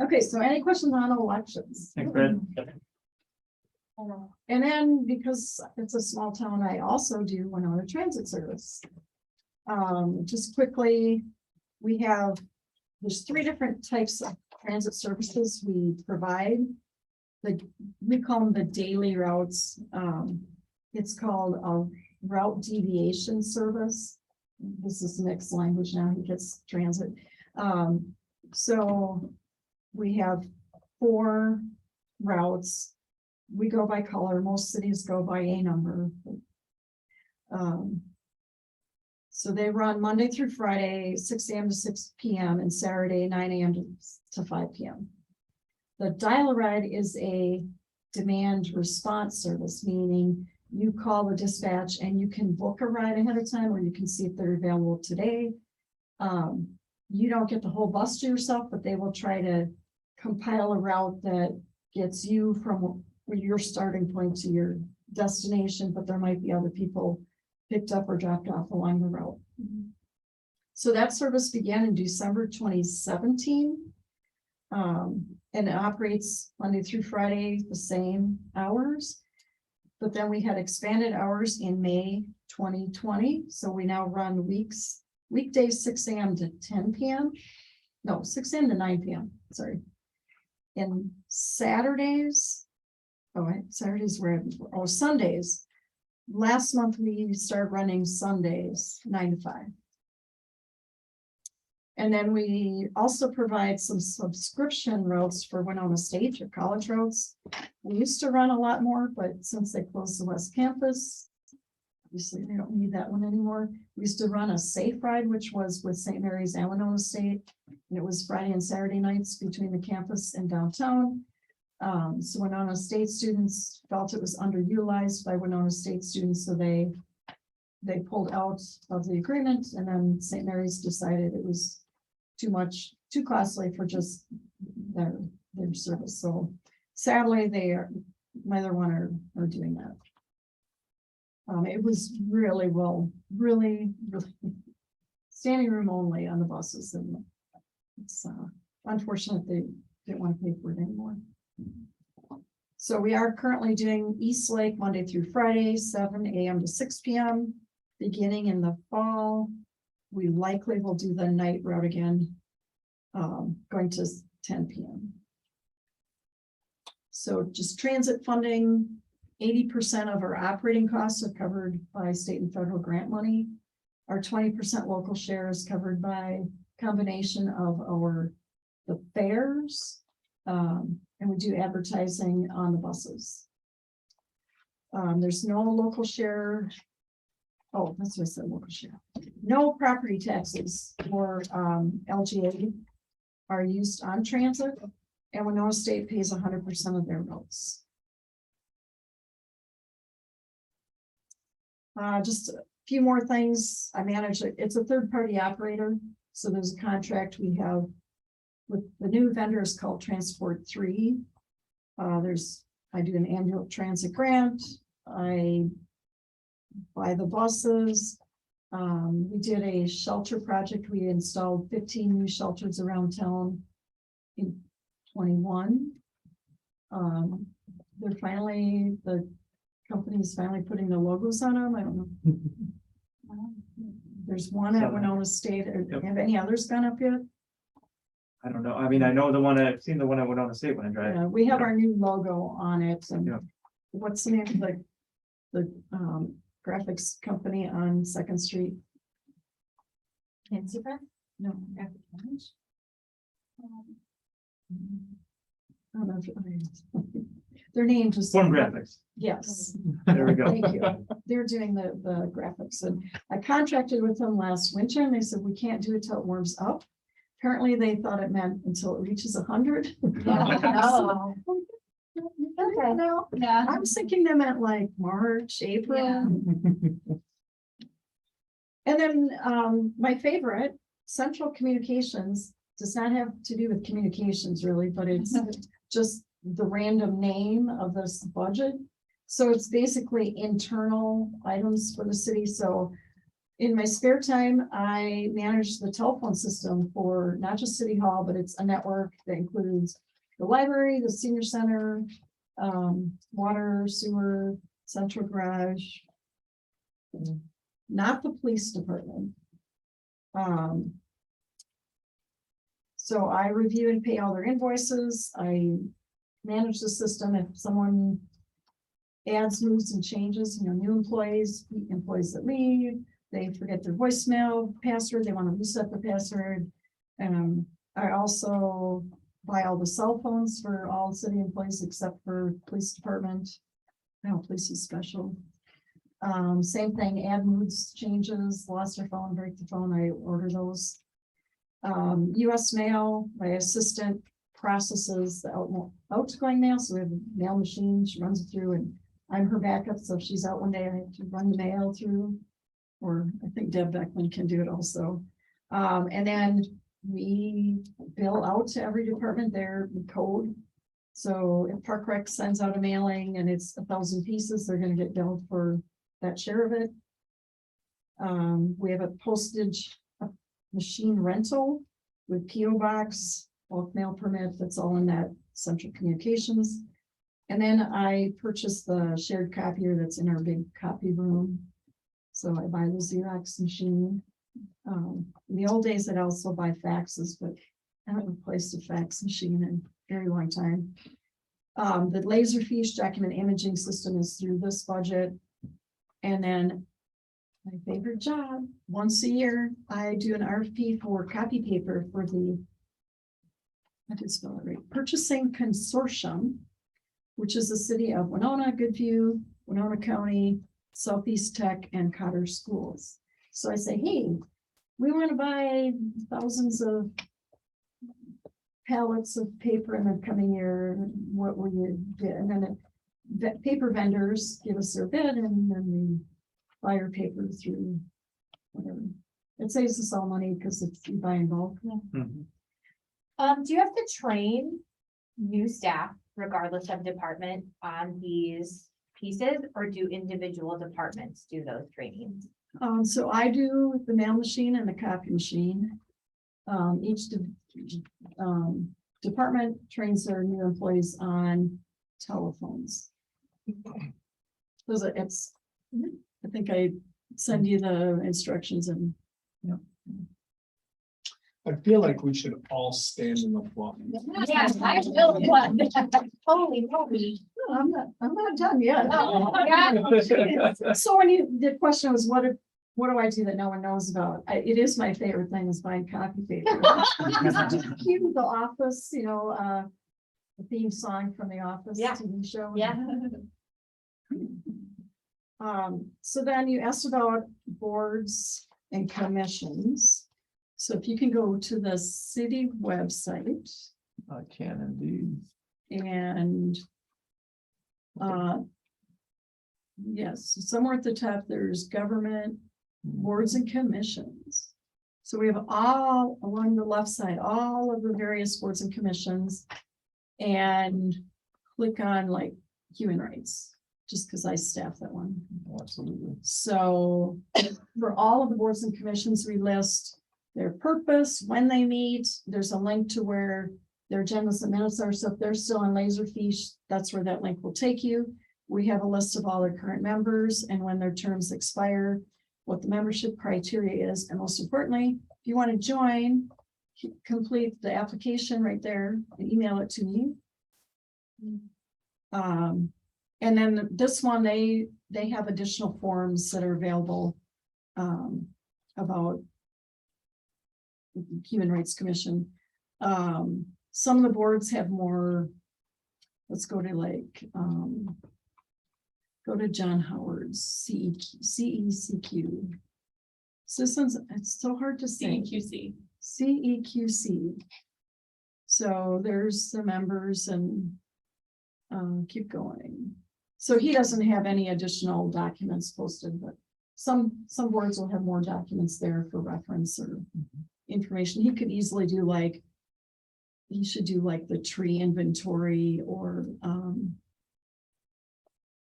Okay, so any questions on elections? Thanks, Brad. And then because it's a small town, I also do Winona Transit Service. Just quickly, there's 3 different types of transit services we provide. We call them the daily routes. It's called a route deviation service. This is Nick's language now, he gets transit. So we have 4 routes. We go by color. Most cities go by a number. So they run Monday through Friday, 6 a.m. to 6 p.m. and Saturday, 9 a.m. to 5 p.m. The dial-a-ride is a demand response service, meaning you call the dispatch and you can book a ride ahead of time, or you can see if they're available today. You don't get the whole bus to yourself, but they will try to compile a route that gets you from your starting point to your destination, but there might be other people picked up or dropped off along the route. So that service began in December 2017. And it operates Monday through Friday, the same hours. But then we had expanded hours in May 2020. So we now run weekdays 6 a.m. to 10 p.m. No, 6 a.m. to 9 p.m. Sorry. And Saturdays, Sundays. Last month, we started running Sundays, 9 to 5. And then we also provide some subscription routes for Winona State or college routes. We used to run a lot more, but since they closed the West Campus, obviously they don't need that one anymore. We used to run a safe ride, which was with St. Mary's and Winona State. And it was Friday and Saturday nights between the campus and downtown. So Winona State students felt it was underutilized by Winona State students, so they pulled out of the agreement, and then St. Mary's decided it was too costly for just their service. So sadly, neither one are doing that. It was really standing room only on the buses, and it's unfortunate they didn't want to pay for it anymore. So we are currently doing East Lake Monday through Friday, 7 a.m. to 6 p.m. Beginning in the fall, we likely will do the night route again, going to 10 p.m. So just transit funding, 80% of our operating costs are covered by state and federal grant money. Our 20% local share is covered by combination of the fares, and we do advertising on the buses. There's no local share. Oh, that's what I said, local share. No property taxes for LGA are used on transit, and Winona State pays 100% of their roads. Just a few more things. I manage it. It's a third-party operator, so there's a contract we have with the new vendors called Transport 3. I do an annual transit grant. I buy the buses. We did a shelter project. We installed 15 new shelters around town in 21. The company's finally putting the logos on them. I don't know. There's one at Winona State. Yep. Have any others gone up yet? I don't know. I mean, I know I've seen the one I went on the state when I drive. Yeah, we have our new logo on it. And Yeah. what's the name of the graphics company on 2nd Street? Fancy Press? No. I don't know if their name just. Form graphics. Yes. There we go. Thank you. They're doing the graphics, and I contracted with them last winter and they said, we can't do it till it warms up. Apparently they thought it meant until it reaches 100. Oh. Okay. No, Yeah. I was thinking they meant like March, April. Yeah. And then my favorite, Central Communications, does not have to do with communications really, but it's just the random name of this budget. So it's basically internal items for the city. So in my spare time, I manage the telephone system for not just City Hall, but it's a network that includes the library, the senior center, water, sewer, central garage, not the police department. So I review and pay all their invoices. I manage the system. If someone adds, moves, and changes, new employees that leave, they forget their voicemail password, they want to reset the password. I also buy all the cell phones for all city employees except for police department. No, police is special. Same thing, add moods, changes, lost their phone, break the phone, I order those. US mail, my assistant processes the outgoing mail, so we have a mail machine, she runs it through, and I'm her backup, so if she's out one day, I have to run the mail through, or I think Deb Beckman can do it also. And then we bill out to every department their code. So if Park Rec sends out a mailing and it's 1,000 pieces, they're gonna get billed for that share of it. We have a postage machine rental with PO box, bulk mail permit, that's all in that Central Communications. And then I purchased the shared copier that's in our big copy room. So I buy the Xerox machine. In the old days, I'd also buy faxes, but I haven't replaced a fax machine in a very long time. The Laserfiche document imaging system is through this budget. And then my favorite job, once a year, I do an RFP for copy paper for I did spell it right, Purchasing Consortium, which is the city of Winona, Goodview, Winona County, Southeast Tech, and Cotter schools. So I say, hey, we want to buy thousands of pallets of paper in the coming year. What will you bid? And then the paper vendors give us their bid, and then we buy our paper through whatever. It saves us all money because it's you buy in bulk. Mhm. Do you have to train new staff regardless of department on these pieces, or do individual departments do those trainings? So I do the mail machine and the copy machine. Each department trains their new employees on telephones. I think I send you the instructions and I feel like we should all stand in the block. Yes, I feel what. Holy moly. I'm not done yet. Yeah. So when the question was, what do I do that no one knows about? It is my favorite thing is buying coffee paper. Cue The Office, the theme song from The Office Yeah. TV show. Yeah. So then you asked about boards and commissions. So if you can go to the city website I can indeed. and yes, somewhere at the top, there's government boards and commissions. So we have all along the left side, all of the various boards and commissions. And click on like human rights, just because I staff that one. Absolutely. So for all of the boards and commissions, we list their purpose, when they meet. There's a link to where their agendas and minutes are. So if they're still on Laserfish, that's where that link will take you. We have a list of all their current members and when their terms expire, what the membership criteria is. And most importantly, if you want to join, complete the application right there and email it to me. And then this one, they have additional forms that are available about Human Rights Commission. Some of the boards have more. Let's go to go to John Howard's CECQ. Citizens, it's so hard to say. CEQC. CEQC. So there's the members and keep going. So he doesn't have any additional documents posted, but some boards will have more documents there for reference or information. He could easily do he should do the tree inventory or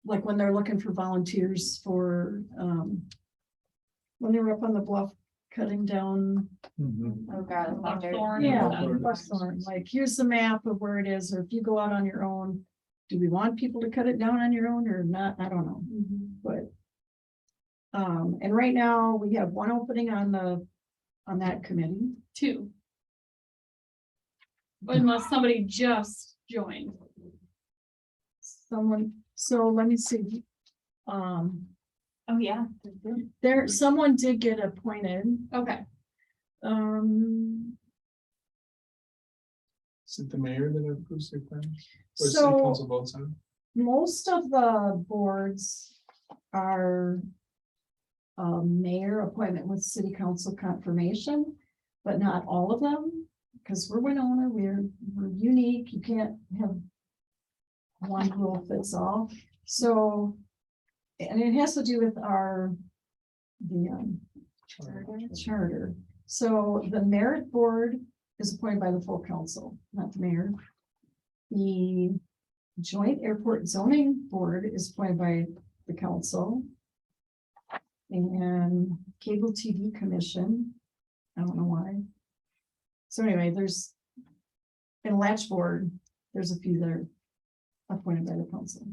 like when they're looking for volunteers for when they were up on the bluff cutting down. Oh, God. Buckthorn. Yeah, Buckthorn. Buckthorn, here's the map of where it is, or if you go out on your own, do we want people to cut it down on your own or not? I don't know, but. And right now we have one opening on that committee. 2. Unless somebody just joined. So let me see. Oh, yeah. Someone did get appointed. Okay. Is it the mayor that approves the plan? Or city So council votes on? most of the boards are mayor appointment with city council confirmation, but not all of them, because we're Winona, we're unique. You can't have one rule fits all. So, and it has to do with the charter. So the merit board is appointed by the full council, not the mayor. The joint airport zoning board is appointed by the council. And cable TV commission, I don't know why. So anyway, and latch board, there's a few that are appointed by the council.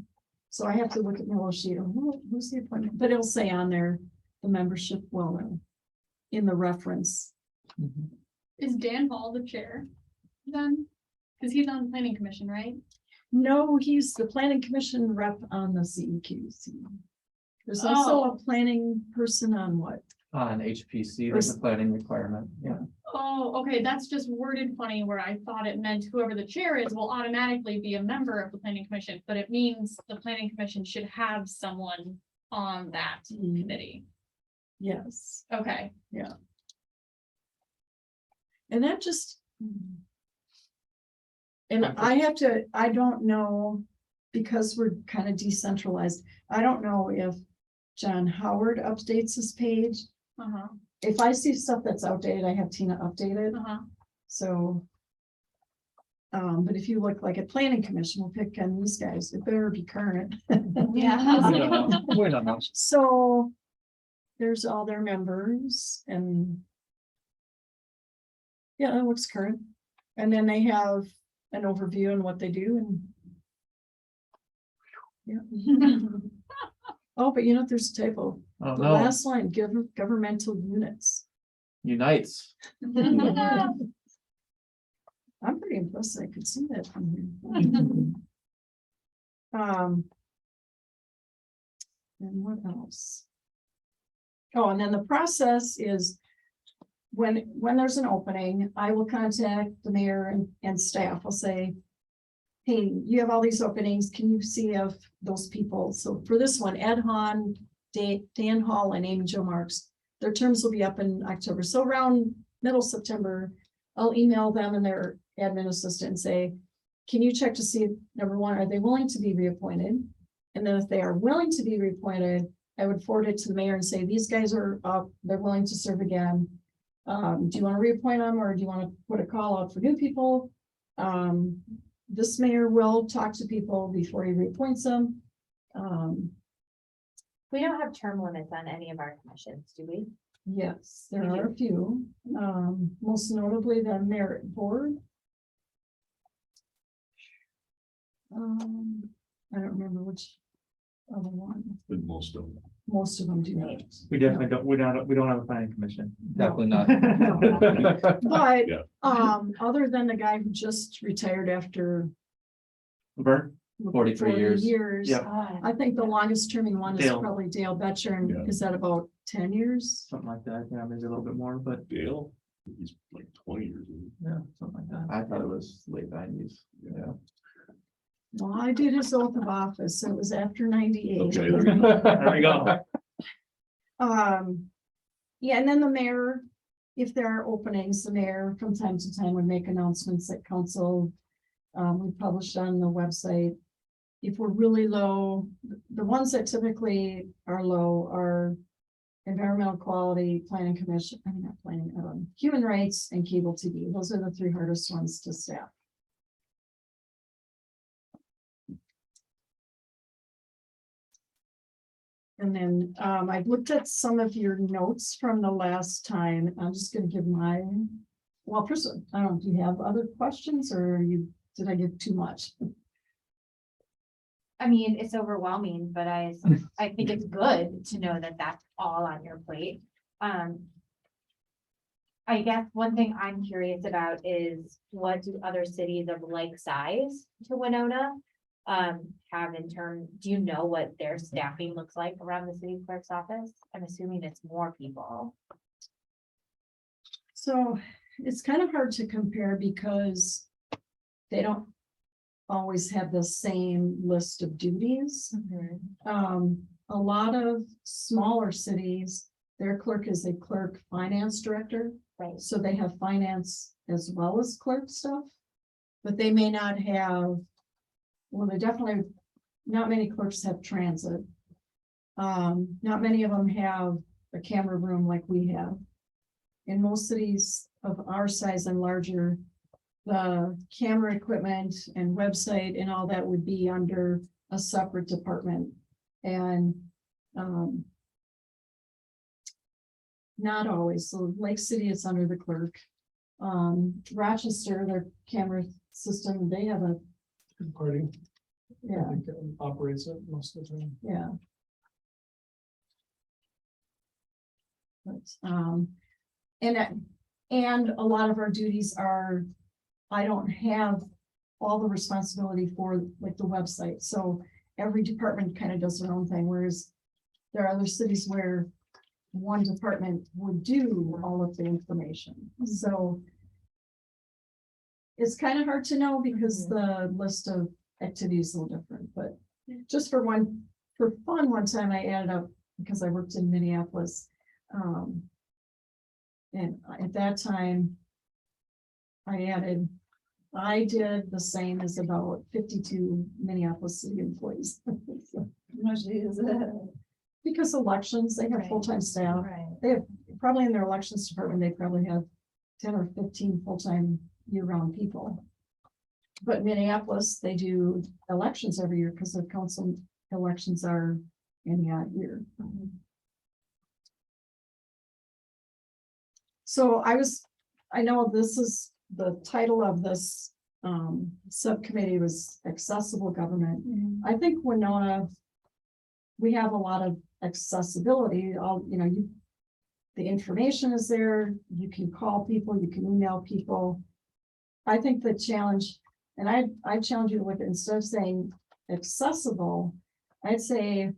So I have to look at my little sheet of who's the appointment, but it'll say on there, the membership in the reference. Is Dan Hall the chair then? Because he's on the planning commission, right? No, he's the planning commission rep on the CEQC. There's also a planning person on what? On HPC, there's a planning requirement, yeah. Oh, okay, that's just worded funny where I thought it meant whoever the chair is will automatically be a member of the planning commission, but it means the planning commission should have someone on that committee. Yes. Okay. And that just. And I don't know, because we're kind of decentralized, I don't know if John Howard updates his page. If I see stuff that's outdated, I have Tina update it. So. But if you look like a planning commission, we'll pick on these guys, it better be current. Yeah. We don't know. So. There's all their members and. Yeah, it looks current. And then they have an overview on what they do and. Yeah. Oh, but there's a typo. Oh, The no. last line, governmental units. unites. I'm pretty impressed I could see that from here. And what else? Oh, and then the process is when there's an opening, I will contact the mayor and staff. I'll say, hey, you have all these openings. Can you see if those people, so for this one, Ed Hahn, Dan Hall, and Amy Jo Marks, their terms will be up in October. So around middle September, I'll email them and their admin assistant and say, can you check to see, number one, are they willing to be reappointed? And then if they are willing to be reappointed, I would forward it to the mayor and say, these guys are up, they're willing to serve again. Do you want to reappoint them, or do you want to put a call out for new people? This mayor will talk to people before he reappoints them. We don't have term limits on any of our commissions, do we? Yes, there are a few, most notably the merit board. I don't remember which other one. With most of them. Most of them do not. We definitely don't, we don't have a planning commission. Definitely not. But, Yeah. other than the guy who just retired after Vern? 43 years. Yep. I think the longest terming one is Dale. probably Dale Betcher, and Yeah. is that about 10 years? Something like that, yeah, maybe a little bit more, but Dale, he's like 20 years old. yeah, something like that. I thought it was late 90s. Yeah. Well, I did his oath of office, so it was after 98. Okay. There we go. Yeah, and then the mayor, if there are openings, the mayor from time to time would make announcements at council. We published on the website. If we're really low, the ones that typically are low are environmental quality, planning commission, I mean, not planning, human rights and cable TV. Those are the three hardest ones to staff. And then I've looked at some of your notes from the last time. I'm just gonna give my, well, first, I don't know, do you have other questions, or did I give too much? I mean, it's overwhelming, but I think it's good to know that that's all on your plate. I guess one thing I'm curious about is what do other cities of like size to Winona have in terms, do you know what their staffing looks like around the city clerk's office? I'm assuming it's more people. So it's kind of hard to compare because they don't always have the same list of duties. A lot of smaller cities, their clerk is a clerk finance director. Right. So they have finance as well as clerk stuff, but they may not have, well, they definitely, not many clerks have transit. Not many of them have a camera room like we have. In most cities of our size and larger, the camera equipment and website and all that would be under a separate department. And not always. So Lake City is under the clerk. Rochester, their camera system, they have a, Party, I yeah, think, operates it most of the time. yeah. But, and a lot of our duties are, I don't have all the responsibility for like the website. So every department kind of does their own thing, whereas there are other cities where one department would do all of the information. So it's kind of hard to know because the list of activities is a little different, but just for fun, one time I added up, because I worked in Minneapolis. And at that time, I did the same as about 52 Minneapolis city employees. So, because elections, they have Right. full-time staff. Right. They have, probably in their elections department, they probably have 10 or 15 full-time year-round people. But Minneapolis, they do elections every year because their council elections are in the odd year. So I know this is the title of this subcommittee was accessible government. I think Winona, we have a lot of accessibility. the information is there, you can call people, you can email people. I think the challenge, and I challenge you with, instead of saying accessible, I'd say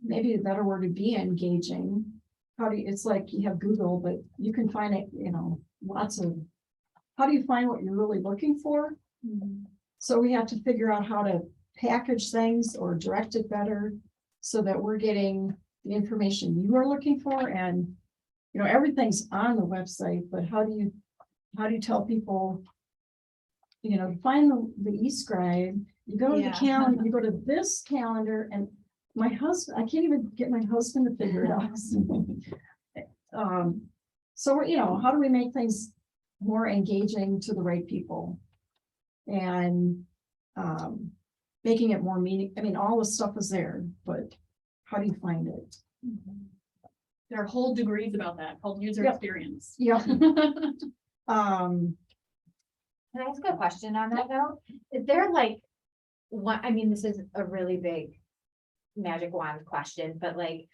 maybe a better word would be engaging. How do you, it's like you have Google, but you can find it, you know, lots of, how do you find what you're really looking for? So we have to figure out how to package things or direct it better so that we're getting the information you are looking for. And, you know, everything's on the website, but how do you tell people, you know, find the e-scribe, you go to the Yeah. calendar, you go to this calendar, and my husband, I can't even get my husband to figure it out. So, you know, how do we make things more engaging to the right people? And making it more meaning, I mean, all the stuff is there, but how do you find it? There are whole degrees about that called user Yep. experience. Yeah. Can I ask a question on that though? Is there like, one, I mean, this is a really big magic wand question, but like,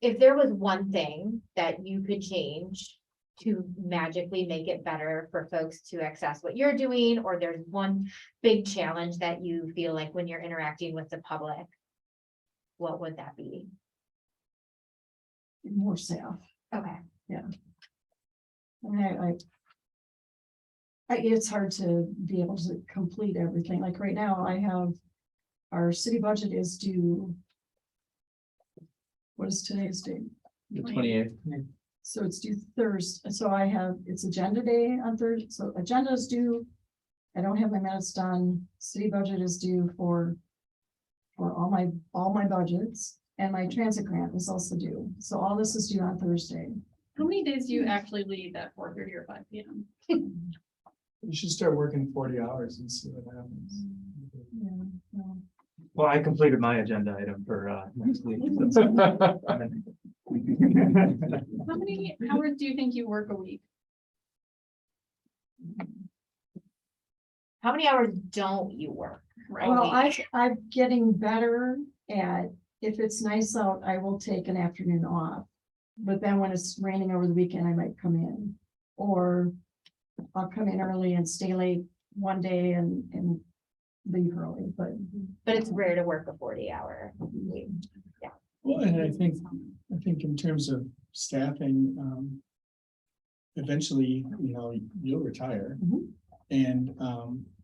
if there was one thing that you could change to magically make it better for folks to access what you're doing, or there's one big challenge that you feel like when you're interacting with the public, what would that be? More staff. Okay. It's hard to be able to complete everything. Like right now, I have, our city budget is due. What is today's date? The 28th. So it's due Thursday. So I have, it's agenda day on Thursday. So agenda is due. I don't have my minutes done. City budget is due for all my budgets, and my transit grant is also due. So all this is due on Thursday. How many days do you actually leave at 4:30 or 5 p.m.? You should start working 40 hours and see what happens. Yeah. Well, I completed my agenda item for next week. How many hours do you think you work a week? How many hours don't you work? Right. Well, I'm getting better at, if it's nice out, I will take an afternoon off. But then when it's raining over the weekend, I might come in, or I'll come in early and stay late one day and leave early, but But it's rare to work a 40-hour. Well, and I think in terms of staffing, eventually, you know, you'll retire. Mhm. And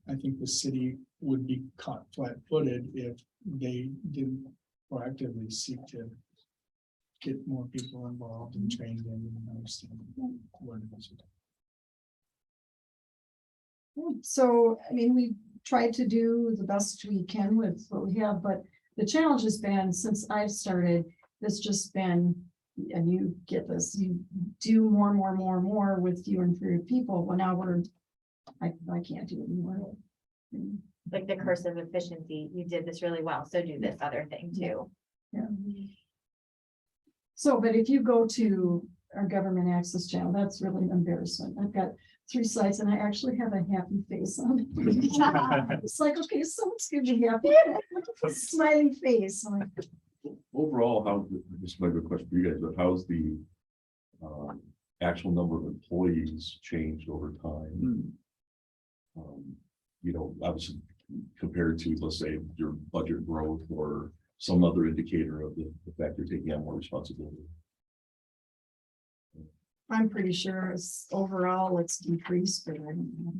I think the city would be caught flat-footed if they didn't proactively seek to get more people involved and train them and understand what it is. so, I mean, we tried to do the best we can with what we have, but the challenge has been, since I've started, it's just been, and you get this, you do more and more and more and more with fewer and fewer people. Well, now I can't do it anymore. Like the curse of efficiency, you did this really well, so do this other thing too. Yeah. So, but if you go to our government access channel, that's really embarrassing. I've got 3 sites and I actually have a happy face on it. It's like, okay, someone's gonna be happy. Look at this smiling face. I'm like, Overall, how, this might be a question for you guys, but how's the actual number of employees changed over time? You know, obviously compared to, let's say, your budget growth or some other indicator of the fact you're taking on more responsibility. I'm pretty sure it's overall it's decreased, but I don't know.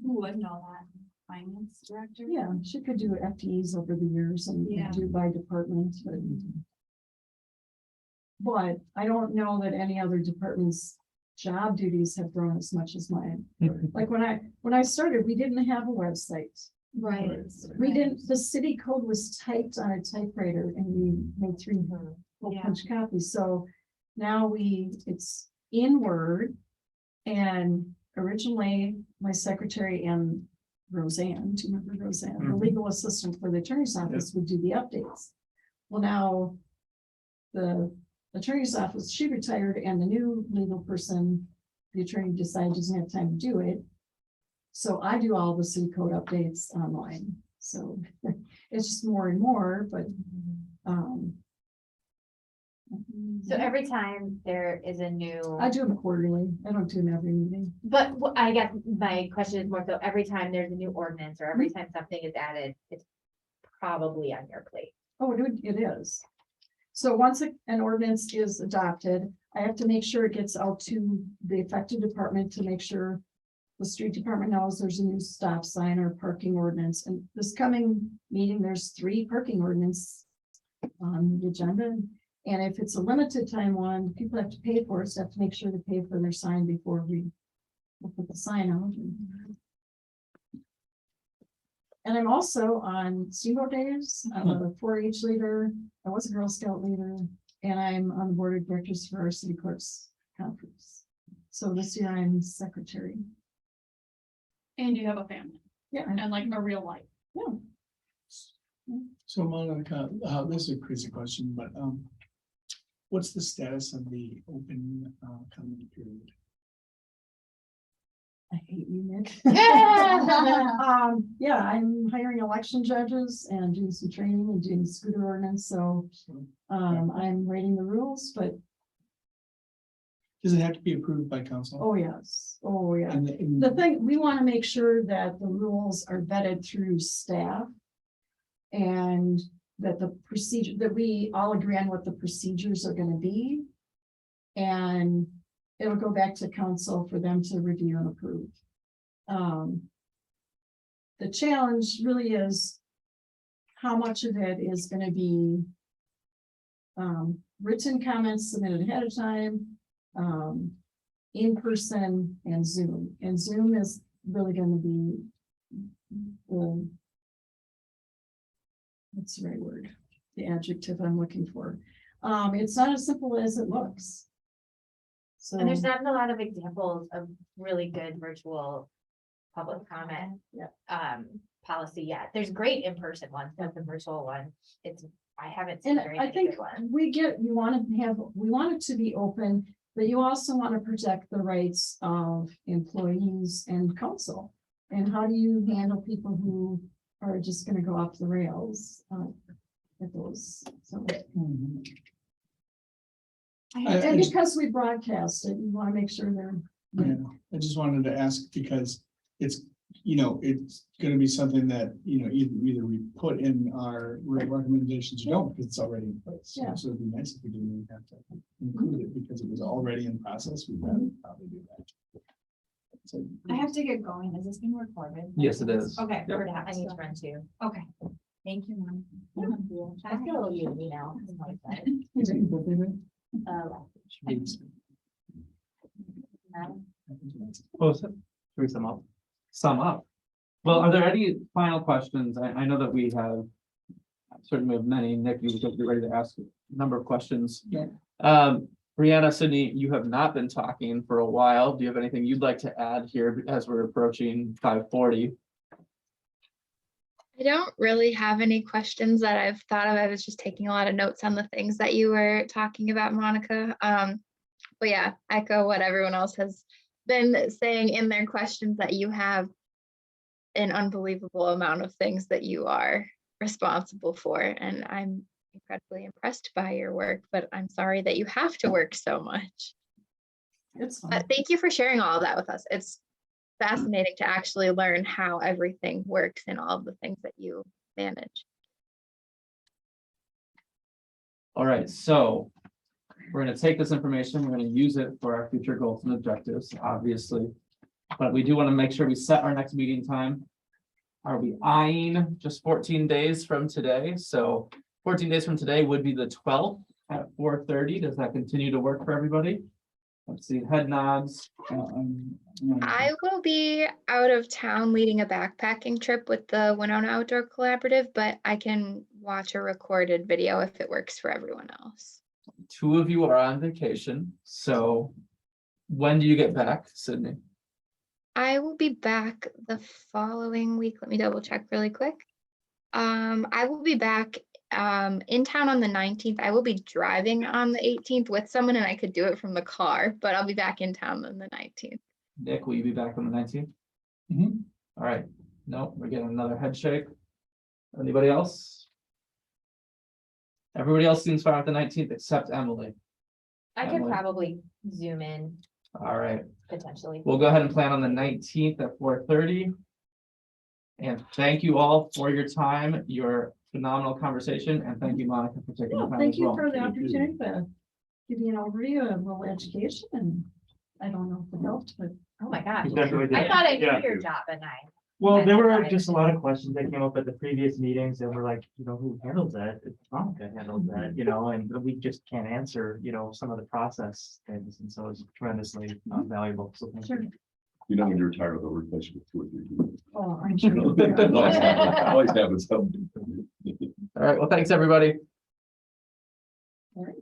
Who would know that? Finance director? Yeah, she could do FTEs over the years and Yeah. do by department, but I don't know that any other department's job duties have grown as much as mine. Like when I started, we didn't have a website. Right. We didn't, the city code was typed on a typewriter and we made 3 full Yeah. punch copies. So now it's in Word. And originally my secretary and Roseanne, do you remember Roseanne, the Mhm. legal assistant for the attorney's office would do the updates. Well, now the attorney's office, she retired and the new legal person, the attorney decided doesn't have time to do it. So I do all the city code updates online. So it's just more and more, but, So every time there is a new. I do them quarterly. I don't do them every meeting. But I guess my question is more so every time there's a new ordinance or every time something is added, it's probably on your plate. Oh, it is. So once an ordinance is adopted, I have to make sure it gets out to the affected department to make sure the street department knows there's a new stop sign or parking ordinance. And this coming meeting, there's 3 parking ordinance on the agenda. And if it's a limited time one, people have to pay for it, so have to make sure to pay for their sign before we put the sign out. And I'm also on Steamboat Days. I'm a 4-H leader. I was a Girl Scout leader, and I'm on the board of directors for our city clerks conference. So this year I'm secretary. And you have a family Yeah. and like a real life. Yeah. So Monica, this is a crazy question, but what's the status of the open comment period? I hate you, Nick. Yeah. Yeah, I'm hiring election judges and doing some training and doing scooter ordinance, so I'm writing the rules, but Does it have to be approved by council? oh, yes, oh, yeah. And The thing, we want to make sure that the rules are vetted through staff. And that the procedure, that we all agree on what the procedures are gonna be. And it'll go back to council for them to review and approve. The challenge really is how much of it is gonna be written comments submitted ahead of time, in person and Zoom. And Zoom is really gonna be the what's the right word? The adjective I'm looking for. It's not as simple as it looks. So. And there's not a lot of examples of really good virtual public comment. Policy yet. There's great in-person ones, but the virtual one, I haven't seen And very I many think good ones. we want it to be open, but you also want to protect the rights of employees and council. And how do you handle people who are just gonna go off the rails at those, so. And because we broadcast it, you wanna make sure they're. yeah, I just wanted to ask because it's, it's gonna be something that, either we put in our recommendations or don't, because it's already in place. Yeah. So it'd be nice if we didn't have to include it because it was already in process. We'd rather probably do that. So, I have to get going. Is this being recorded? Yes, it is. Okay. Yep. I need to run too. Okay. Thank you, Mom. I feel you now. I'm like that. is it your birthday, Ray? Well, should we sum up? Sum up. Well, are there any final questions? I know that we have certainly have many. Nick, you would be ready to ask a number of questions. Yeah. Brianna, Sydney, you have not been talking for a while. Do you have anything you'd like to add here as we're approaching 5:40? I don't really have any questions that I've thought of. I was just taking a lot of notes on the things that you were talking about, Monica. But yeah, echo what everyone else has been saying in their questions, that you have an unbelievable amount of things that you are responsible for. And I'm incredibly impressed by your work, but I'm sorry that you have to work so much. It's fine. But thank you for sharing all of that with us. It's fascinating to actually learn how everything works and all of the things that you manage. All right, so we're going to take this information, we're going to use it for our future goals and objectives, obviously. But we do want to make sure we set our next meeting time. Are we eyeing just 14 days from today? So 14 days from today would be the 12th at 4:30. Does that continue to work for everybody? Let's see, head nods. I will be out of town leading a backpacking trip with the Winona Outdoor Collaborative, but I can watch a recorded video if it works for everyone else. 2 of you are on vacation. So when do you get back, Sydney? I will be back the following week. Let me double check really quick. I will be back in town on the 19th. I will be driving on the 18th with someone, and I could do it from the car, but I'll be back in town on the 19th. Nick, will you be back on the 19th? Mhm. All right. No, we're getting another head shake. Anybody else? Everybody else seems fine with the 19th except Emily. I could Emily. probably zoom in All right, potentially. we'll go ahead and plan on the 19th at 4:30. And thank you all for your time, your phenomenal conversation, and thank you, Monica, for taking the Yeah, time thank as you well. for the opportunity to give you an overview of a little education, and I don't know if it helped, but Oh my gosh. You definitely I did. thought I knew Yeah. your job at 9. Well, there were Right. just a lot of questions that came up at the previous meetings and we're like, who handles that? Monica handles that, and we just can't answer, some of the process things. And so it's tremendously valuable. So thank you. When you're retired, they'll replace you with 2 or 3 people. oh, I'm sure. Always happens. All right, well, thanks, everybody.